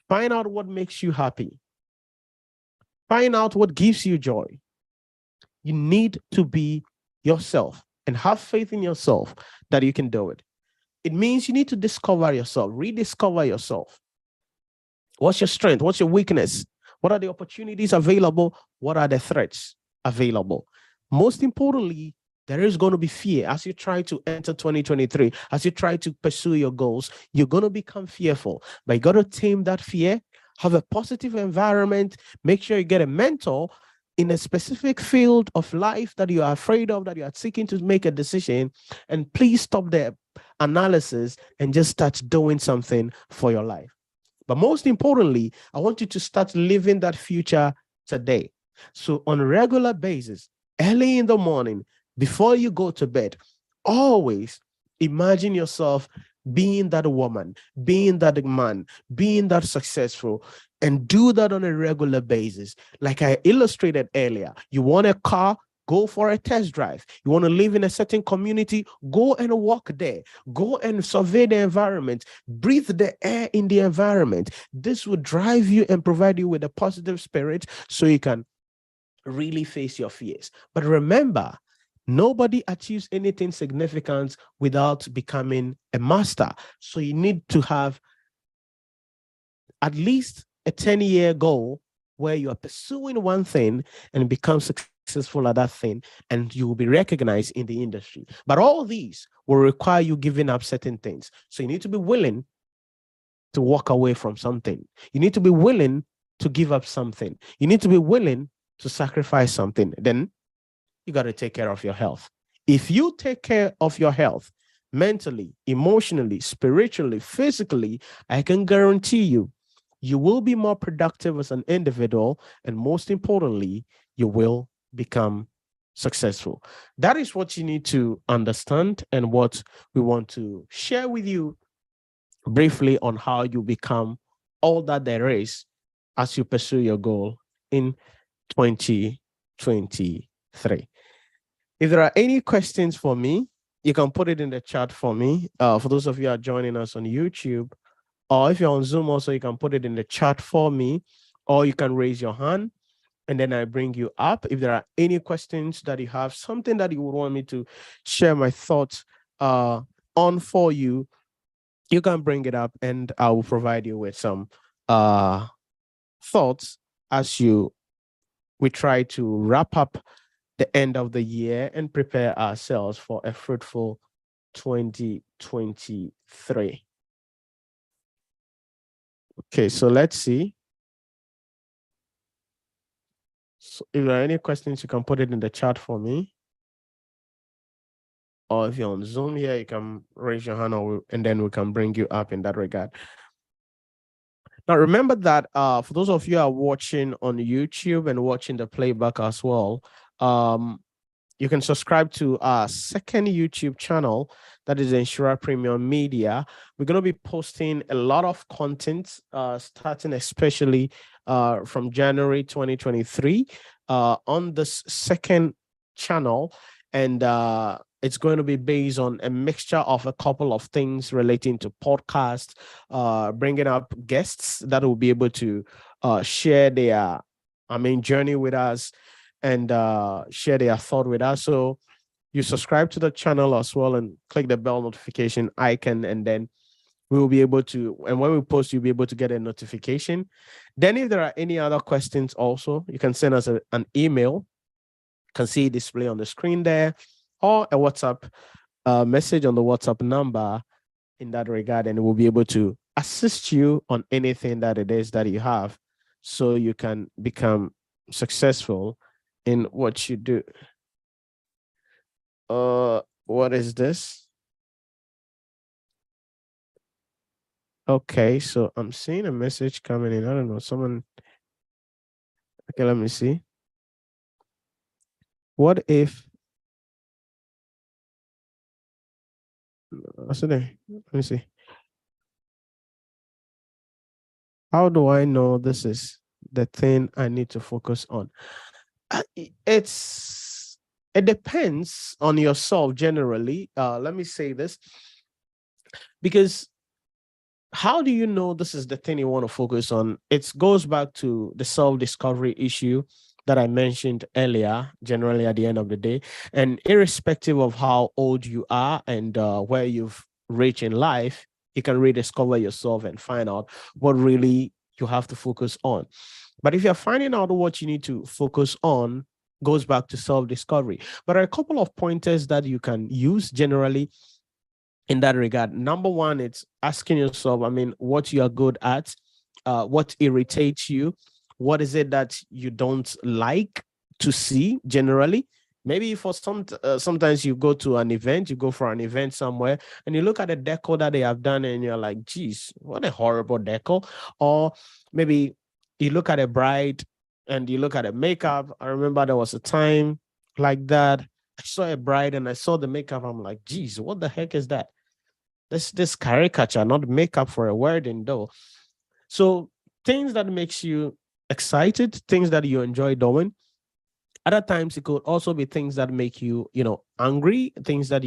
Find out what makes you happy. Find out what gives you joy. You need to be yourself and have faith in yourself that you can do it. It means you need to discover yourself, rediscover yourself. What's your strength? What's your weakness? What are the opportunities available? What are the threats available? Most importantly, there is going to be fear as you try to enter 2023, as you try to pursue your goals. You're going to become fearful, but you got to tame that fear, have a positive environment, make sure you get a mentor in a specific field of life that you are afraid of, that you are seeking to make a decision, and please stop the analysis and just start doing something for your life. But most importantly, I want you to start living that future today. So on a regular basis, early in the morning, before you go to bed, always imagine yourself being that woman, being that man, being that successful, and do that on a regular basis. Like I illustrated earlier, you want a car, go for a test drive. You want to live in a certain community, go and walk there. Go and survey the environment. Breathe the air in the environment. This will drive you and provide you with a positive spirit so you can really face your fears. But remember, nobody achieves anything significant without becoming a master. So you need to have at least a 10-year goal where you are pursuing one thing and become successful at that thing, and you will be recognized in the industry. But all these will require you giving up certain things. So you need to be willing to walk away from something. You need to be willing to give up something. You need to be willing to sacrifice something. Then you got to take care of your health. If you take care of your health mentally, emotionally, spiritually, physically, I can guarantee you, you will be more productive as an individual, and most importantly, you will become successful. That is what you need to understand and what we want to share with you briefly on how you become all that there is as you pursue your goal in 2023. If there are any questions for me, you can put it in the chat for me. For those of you who are joining us on YouTube, or if you're on Zoom also, you can put it in the chat for me, or you can raise your hand and then I bring you up. If there are any questions that you have, something that you would want me to share my thoughts on for you, you can bring it up and I will provide you with some thoughts as we try to wrap up the end of the year and prepare ourselves for a fruitful 2023. Okay, so let's see. So if there are any questions, you can put it in the chat for me. Or if you're on Zoom here, you can raise your hand and then we can bring you up in that regard. Now, remember that for those of you who are watching on YouTube and watching the playback as well, you can subscribe to our second YouTube channel, that is Nhyira Premium Media. We're going to be posting a lot of content, starting especially from January 2023 on this second channel. And it's going to be based on a mixture of a couple of things relating to podcasts, bringing up guests that will be able to share their, journey with us and share their thought with us. So you subscribe to the channel as well and click the bell notification icon, and then we will be able to, and when we post, you'll be able to get a notification. Then if there are any other questions also, you can send us an email. You can see it display on the screen there, or a WhatsApp message on the WhatsApp number in that regard, and we'll be able to assist you on anything that it is that you have so you can become successful in what you do. What is this? Okay, so I'm seeing a message coming in. I don't know, someone. Okay, let me see. What if let me see. How do I know this is the thing I need to focus on? It depends on yourself generally. Let me say this, because how do you know this is the thing you want to focus on? It goes back to the self-discovery issue that I mentioned earlier, generally at the end of the day. And irrespective of how old you are and where you've reached in life, you can rediscover yourself and find out what really you have to focus on. But if you're finding out what you need to focus on, goes back to self-discovery. But there are a couple of pointers that you can use generally in that regard. Number one, it's asking yourself, what you are good at, what irritates you, what is it that you don't like to see generally. Maybe for sometimes you go to an event, you go for an event somewhere and you look at the decor that they have done and you're like, geez, what a horrible decor. Or maybe you look at a bride and you look at a makeup. I remember there was a time like that. I saw a bride and I saw the makeup. I'm like, geez, what the heck is that? This caricature, not makeup for a wedding though. So things that makes you excited, things that you enjoy doing. Other times it could also be things that make you, angry, things that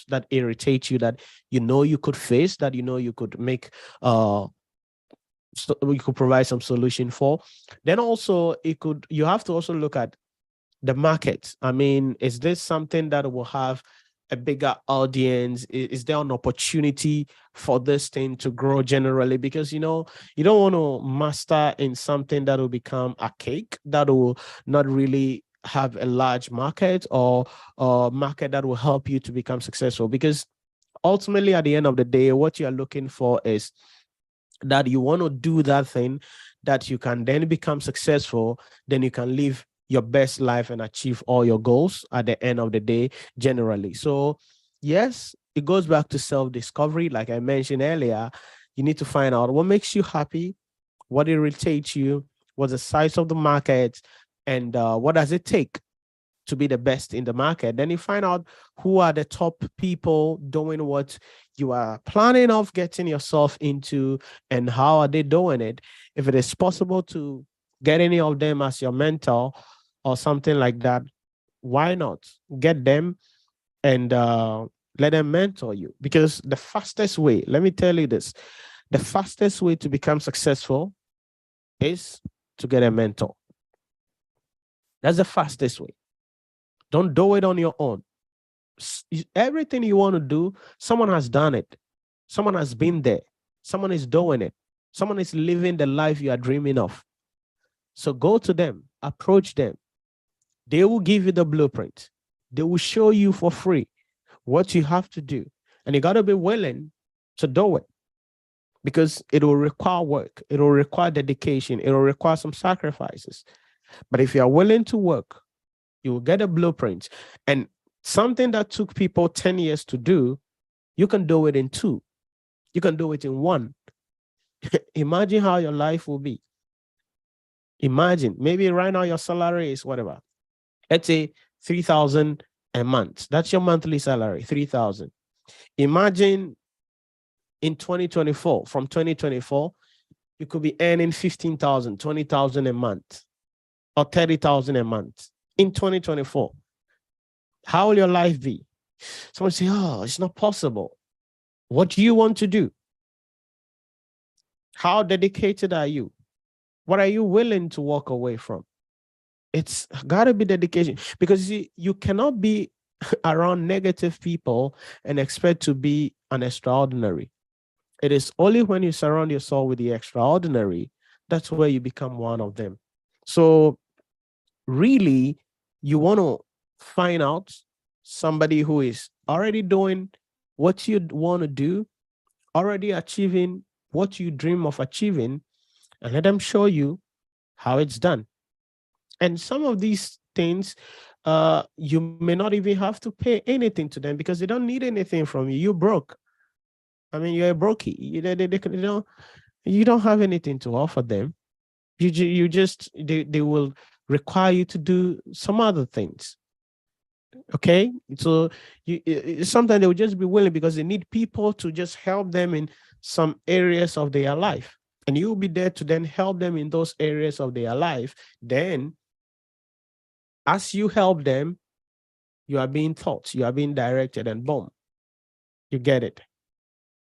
that irritate you, that you could face, that you could make so we could provide some solution for. Then also you have to also look at the market. Is this something that will have a bigger audience? Is there an opportunity for this thing to grow generally? Because you don't want to master in something that will become a cake, that will not really have a large market or market that will help you to become successful. Because ultimately, at the end of the day, what you're looking for is that you want to do that thing that you can then become successful, then you can live your best life and achieve all your goals at the end of the day generally. So yes, it goes back to self-discovery. Like I mentioned earlier, you need to find out what makes you happy, what irritates you, what's the size of the market, and what does it take to be the best in the market. Then you find out who are the top people doing what you are planning of getting yourself into and how are they doing it. If it is possible to get any of them as your mentor or something like that, why not get them and let them mentor you? Because the fastest way, let me tell you this, the fastest way to become successful is to get a mentor. That's the fastest way. Don't do it on your own. Everything you want to do, someone has done it. Someone has been there. Someone is doing it. Someone is living the life you are dreaming of. So go to them, approach them. They will give you the blueprint. They will show you for free what you have to do. And you got to be willing to do it because it will require work. It will require dedication. It will require some sacrifices. But if you are willing to work, you will get a blueprint. And something that took people 10 years to do, you can do it in 2. You can do it in 1. Imagine how your life will be. Imagine, maybe right now your salary is whatever. Let's say 3,000 a month. That's your monthly salary, 3,000. Imagine in 2024, from 2024, you could be earning 15,000, 20,000 a month or 30,000 a month in 2024. How will your life be? Someone say, oh, it's not possible. What do you want to do? How dedicated are you? What are you willing to walk away from? It's got to be dedication, because you cannot be around negative people and expect to be an extraordinary. It is only when you surround yourself with the extraordinary, that's where you become one of them. So really, you want to find out somebody who is already doing what you want to do, already achieving what you dream of achieving, and let them show you how it's done. And some of these things, you may not even have to pay anything to them because they don't need anything from you. You're broke. I mean, you're a brokey. You don't have anything to offer them. They will require you to do some other things. Okay, so sometimes they will just be willing because they need people to just help them in some areas of their life, and you'll be there to then help them in those areas of their life. Then, as you help them, you are being taught, you are being directed, and boom, you get it.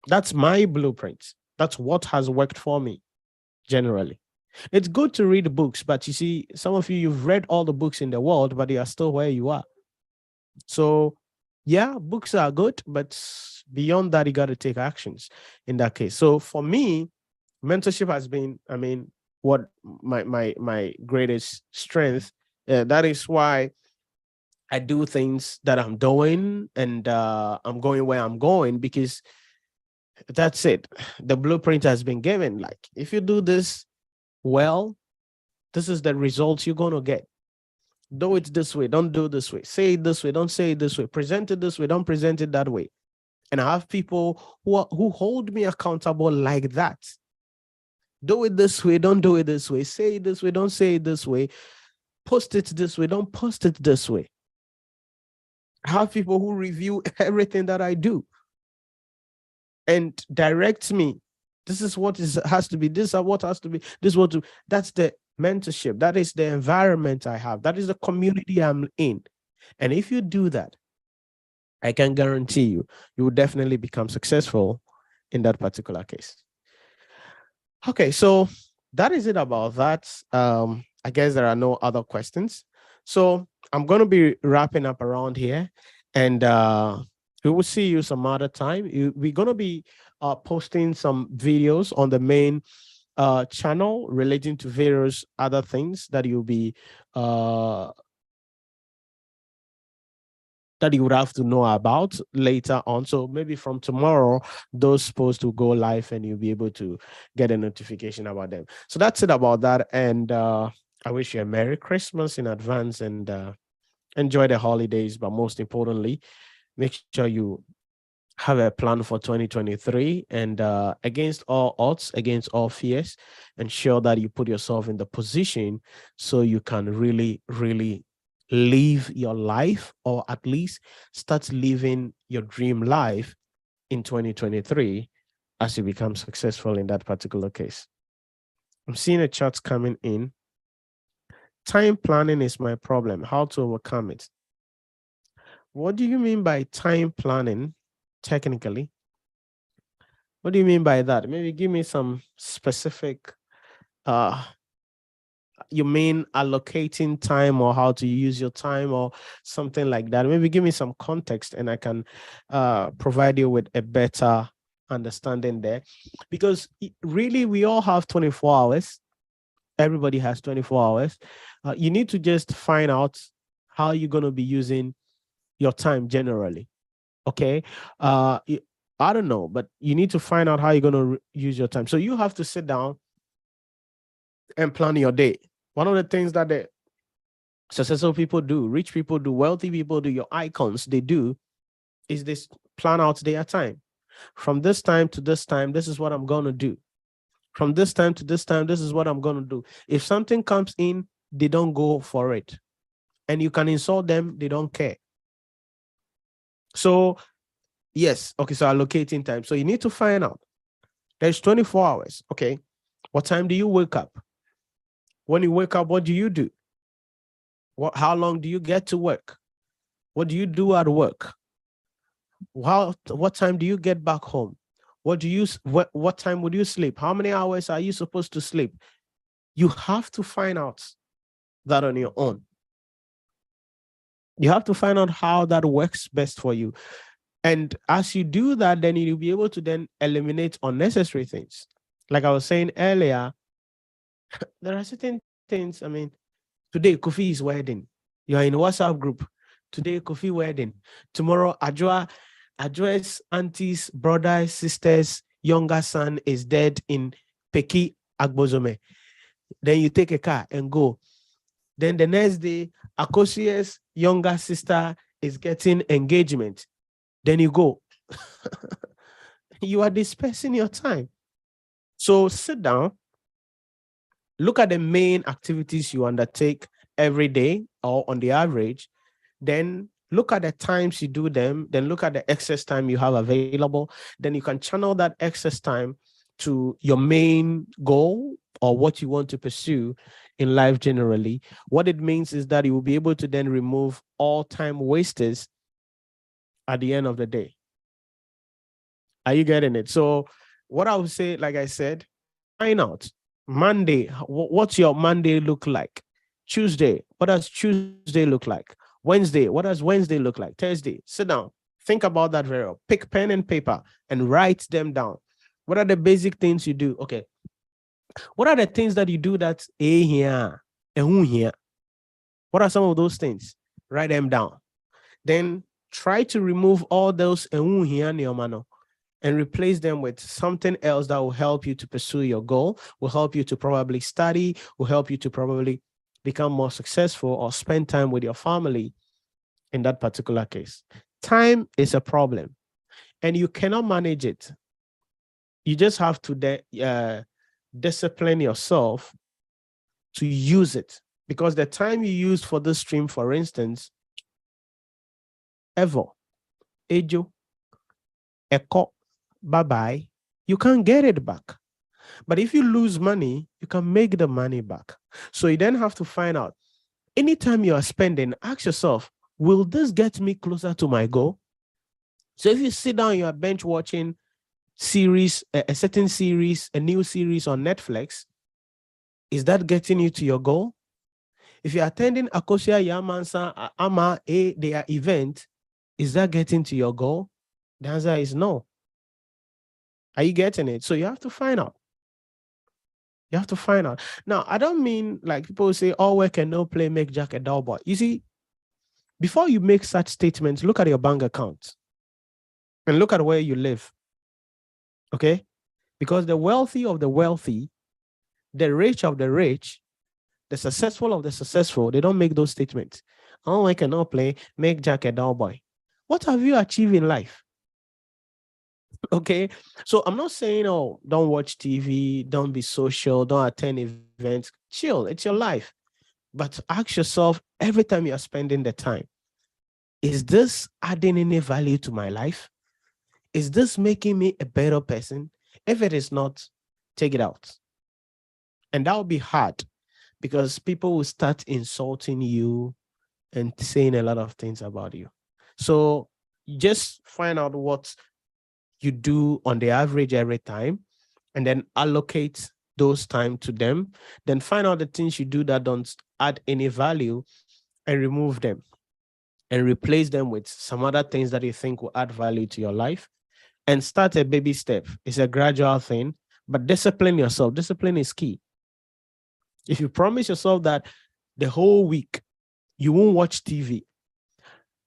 That's my blueprint. That's what has worked for me generally. It's good to read books, but you see, some of you've read all the books in the world, but you are still where you are. So yeah, books are good, but beyond that, you got to take actions in that case. So for me, mentorship has been, I mean, what my greatest strength. That is why I do things that I'm doing, and I'm going where I'm going, because that's it. The blueprint has been given. Like, if you do this well, this is the results you're going to get. Do it this way, don't do it this way. Say it this way, don't say it this way. Present it this way, don't present it that way. And I have people who hold me accountable like that. Do it this way, don't do it this way. Say it this way, don't say it this way. Post it this way, don't post it this way. I have people who review everything that I do and direct me. This is what has to be. This is what has to be. This is what to. That's the mentorship. That is the environment I have. That is the community I'm in. And if you do that, I can guarantee you will definitely become successful in that particular case. Okay, so that is it about that. I guess there are no other questions. So I'm going to be wrapping up around here, and we will see you some other time. We're going to be posting some videos on the main channel relating to various other things that you'll be that you would have to know about later on. So maybe from tomorrow, those posts will go live and you'll be able to get a notification about them. So that's it about that. And I wish you a Merry Christmas in advance, and enjoy the holidays. But most importantly, make sure you have a plan for 2023, and against all odds, against all fears, ensure that you put yourself in the position so you can really, really live your life, or at least start living your dream life in 2023 as you become successful in that particular case. I'm seeing a chat coming in. Time planning is my problem. How to overcome it? What do you mean by time planning technically? What do you mean by that? Maybe give me some specific, uh you mean allocating time, or how to use your time, or something like that? Maybe give me some context and I can provide you with a better understanding there. Because really, we all have 24 hours. Everybody has 24 hours. You need to just find out how you're going to be using your time generally. Okay. I don't know, but you need to find out how you're going to use your time. So you have to sit down and plan your day. One of the things that the successful people do, rich people do, wealthy people do, your icons, they do, is this: plan out their time. From this time to this time, this is what I'm going to do. From this time to this time, this is what I'm going to do. If something comes in, they don't go for it. And you can insult them, they don't care. So, yes, okay, so allocating time. So you need to find out. There's 24 hours. Okay. What time do you wake up? When you wake up, what do you do? How long do you get to work? What do you do at work? What time do you get back home? What time would you sleep? How many hours are you supposed to sleep? You have to find out that on your own. You have to find out how that works best for you. And as you do that, then you'll be able to then eliminate unnecessary things. Like I was saying earlier, there are certain things. I mean, today Kofi is wedding. You are in a WhatsApp group. Today Kofi wedding. Tomorrow Adjo's aunties, brothers, sisters, younger son is dead in Peki Agbozome. Then you take a car and go. Then the next day, Akosie's younger sister is getting engagement. Then you go. You are dispersing your time. So sit down, look at the main activities you undertake every day or on the average, then look at the times you do them, then look at the excess time you have available. Then you can channel that excess time to your main goal or what you want to pursue in life generally. What it means is that you will be able to then remove all time wasters at the end of the day. Are you getting it? So what I would say, like I said, find out Monday, what's your Monday look like? Tuesday, what does Tuesday look like? Wednesday, what does Wednesday look like? Thursday, sit down, think about that very well. Pick pen and paper and write them down. What are the basic things you do? Okay. What are the things that you do that here and here? What are some of those things? Write them down. Then try to remove all those here and replace them with something else that will help you to pursue your goal, will help you to probably study, will help you to probably become more successful or spend time with your family in that particular case. Time is a problem and you cannot manage it. You just have to discipline yourself to use it, because the time you use for this stream, for instance, ever, ejo, eko, bye-bye, you can't get it back. But if you lose money, you can make the money back. So you then have to find out, anytime you are spending, ask yourself, will this get me closer to my goal? So if you sit down, you are bench watching series, a certain series, a new series on Netflix, is that getting you to your goal? If you're attending Akosia Yamansa Ama their event, is that getting to your goal? The answer is no. Are you getting it? So you have to find out. You have to find out. Now, I don't mean like people say, all work and no play make Jack a dull boy. You see, before you make such statements, look at your bank account and look at where you live. Okay? Because the wealthy of the wealthy, the rich of the rich, the successful of the successful, they don't make those statements. All work and no play make Jack a dull boy. What have you achieved in life? Okay, so I'm not saying, oh, don't watch TV, don't be social, don't attend events. Chill, it's your life. But ask yourself every time you're spending the time, is this adding any value to my life? Is this making me a better person? If it is not, take it out. And that will be hard because people will start insulting you and saying a lot of things about you. So just find out what you do on the average every time and then allocate those time to them. Then find out the things you do that don't add any value and remove them and replace them with some other things that you think will add value to your life, and start a baby step. It's a gradual thing, but discipline yourself. Discipline is key. If you promise yourself that the whole week you won't watch TV,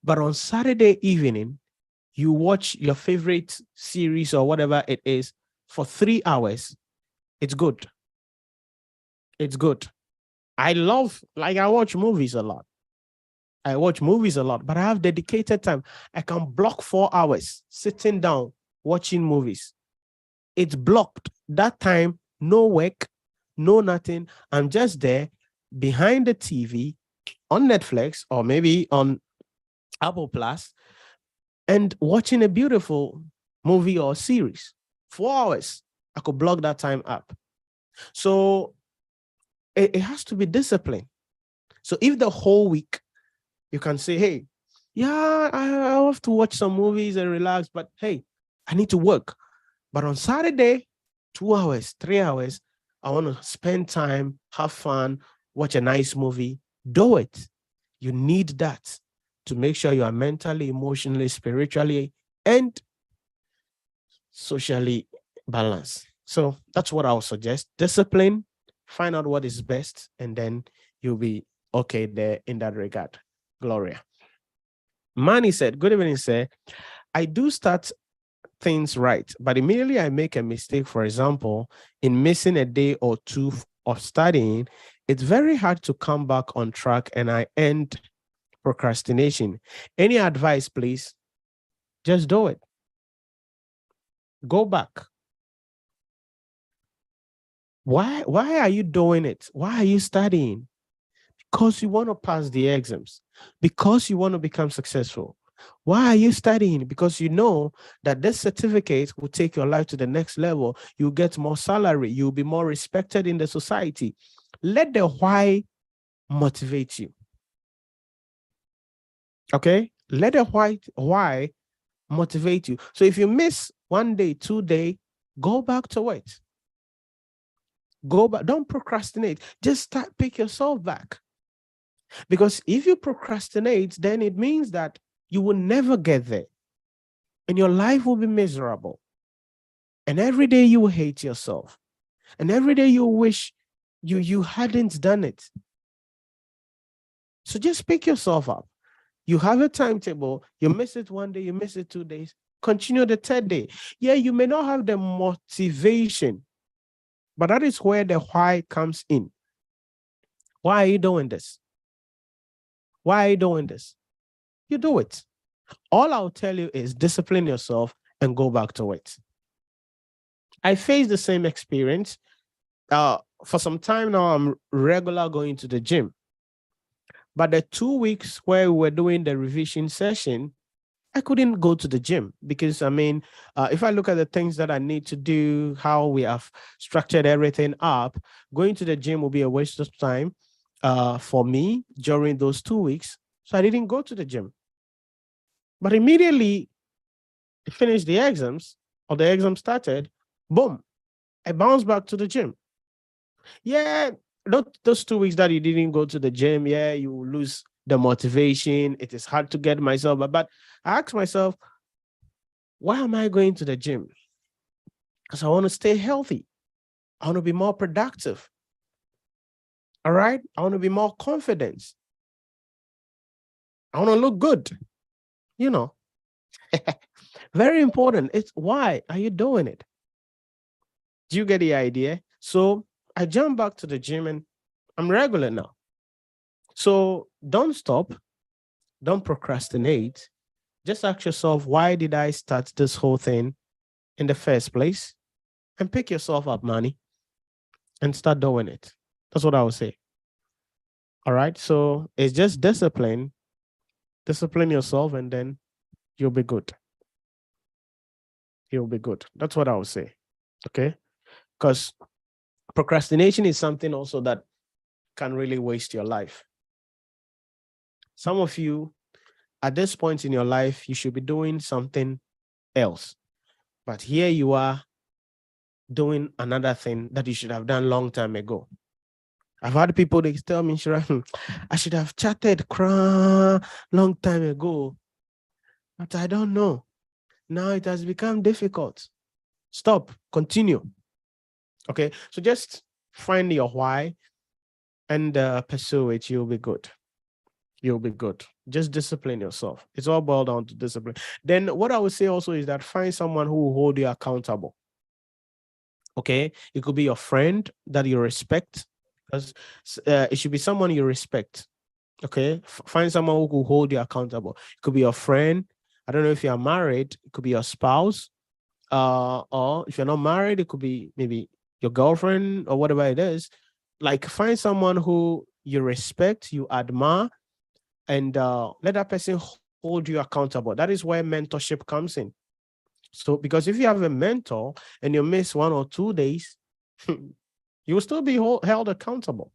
but on Saturday evening, you watch your favorite series or whatever it is for 3 hours, it's good. It's good. I watch movies a lot. But I have dedicated time. I can block 4 hours sitting down watching movies. It's blocked. That time, no work, no nothing. I'm just there behind the TV on Netflix or maybe on Apple Plus and watching a beautiful movie or series. 4 hours. I could block that time up. So it has to be disciplined. So if the whole week you can say, hey, yeah, I have to watch some movies and relax, but hey, I need to work. But on Saturday, 2 hours, 3 hours, I want to spend time, have fun, watch a nice movie. Do it. You need that to make sure you are mentally, emotionally, spiritually, and socially balanced. So that's what I would suggest. Discipline, find out what is best, and then you'll be okay there in that regard. Gloria. Manny said, good evening, sir. I do start things right, but immediately I make a mistake, for example, in missing a day or two of studying, it's very hard to come back on track and I end procrastination. Any advice, please? Just do it. Go back. Why are you doing it? Why are you studying? Because you want to pass the exams, because you want to become successful. Why are you studying? Because you know that this certificate will take your life to the next level. You'll get more salary. You'll be more respected in the society. Let the why motivate you. Okay? Let the why motivate you. So if you miss 1 day, 2 days, go back to it. Go back. Don't procrastinate. Just pick yourself back. Because if you procrastinate, then it means that you will never get there. And your life will be miserable. And every day you will hate yourself. And every day you wish you hadn't done it. So just pick yourself up. You have a timetable. You miss it 1 day, you miss it 2 days. Continue the 3rd day. Yeah, you may not have the motivation, but that is where the why comes in. Why are you doing this? Why are you doing this? You do it. All I'll tell you is discipline yourself and go back to it. I faced the same experience. For some time now, I'm regular going to the gym. But the 2 weeks where we were doing the revision session, I couldn't go to the gym because, if I look at the things that I need to do, how we have structured everything up, going to the gym will be a waste of time for me during those 2 weeks. So I didn't go to the gym. But immediately I finished the exams, or the exam started, boom, I bounced back to the gym. Yeah, those 2 weeks that you didn't go to the gym, yeah, you lose the motivation. It is hard to get myself. But I asked myself, why am I going to the gym? Because I want to stay healthy. I want to be more productive. All right? I want to be more confident. I want to look good. You know, very important. It's why are you doing it? Do you get the idea? So I jumped back to the gym and I'm regular now. So don't stop. Don't procrastinate. Just ask yourself, why did I start this whole thing in the first place? And pick yourself up, Manny, and start doing it. That's what I would say. All right. So it's just discipline. Discipline yourself, and then you'll be good. You'll be good. That's what I would say. Okay. Because procrastination is something also that can really waste your life. Some of you, at this point in your life, you should be doing something else. But here you are doing another thing that you should have done long time ago. I've had people, they tell me, I should have chatted long time ago, but I don't know. Now it has become difficult. Stop, continue. Okay, so just find your why and pursue it. You'll be good. You'll be good. Just discipline yourself. It's all boiled down to discipline. Then what I would say also is that find someone who will hold you accountable. Okay, it could be your friend that you respect, because it should be someone you respect. Okay, find someone who will hold you accountable. It could be your friend. I don't know if you're married. It could be your spouse. Or if you're not married, it could be maybe your girlfriend or whatever it is. Like, find someone who you respect, you admire, and let that person hold you accountable. That is where mentorship comes in. So, because if you have a mentor and you miss 1 or 2 days, you will still be held accountable.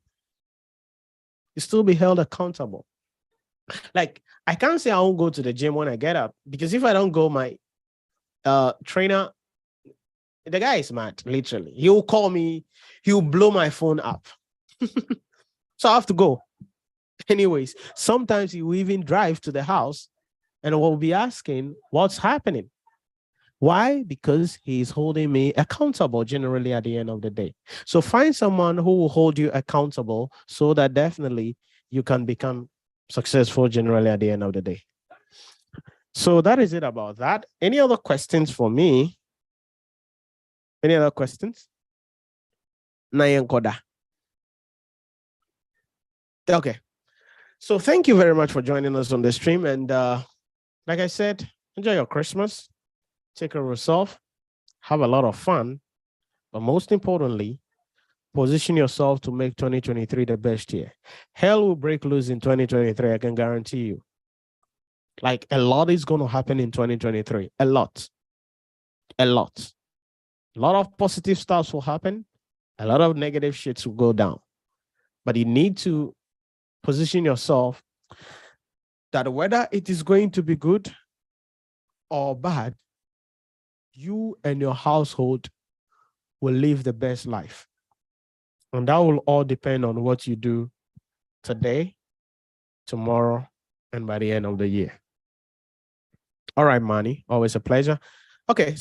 You still be held accountable. Like, I can't say I won't go to the gym when I get up, because if I don't go, my trainer, the guy is mad, literally. He will call me, he will blow my phone up. So I have to go. Anyways, sometimes he will even drive to the house and will be asking what's happening. Why? Because he's holding me accountable generally at the end of the day. So find someone who will hold you accountable so that definitely you can become successful generally at the end of the day. So that is it about that. Any other questions for me? Any other questions? Nayankoda. Okay. So thank you very much for joining us on the stream. And like I said, enjoy your Christmas. Take care of yourself. Have a lot of fun. But most importantly, position yourself to make 2023 the best year. Hell will break loose in 2023, I can guarantee you. Like, a lot is going to happen in 2023. A lot. A lot. A lot of positive stuff will happen. A lot of negative shits will go down. But you need to position yourself that whether it is going to be good or bad, you and your household will live the best life. And that will all depend on what you do today, tomorrow, and by the end of the year. All right, Manny, always a pleasure. Okay, so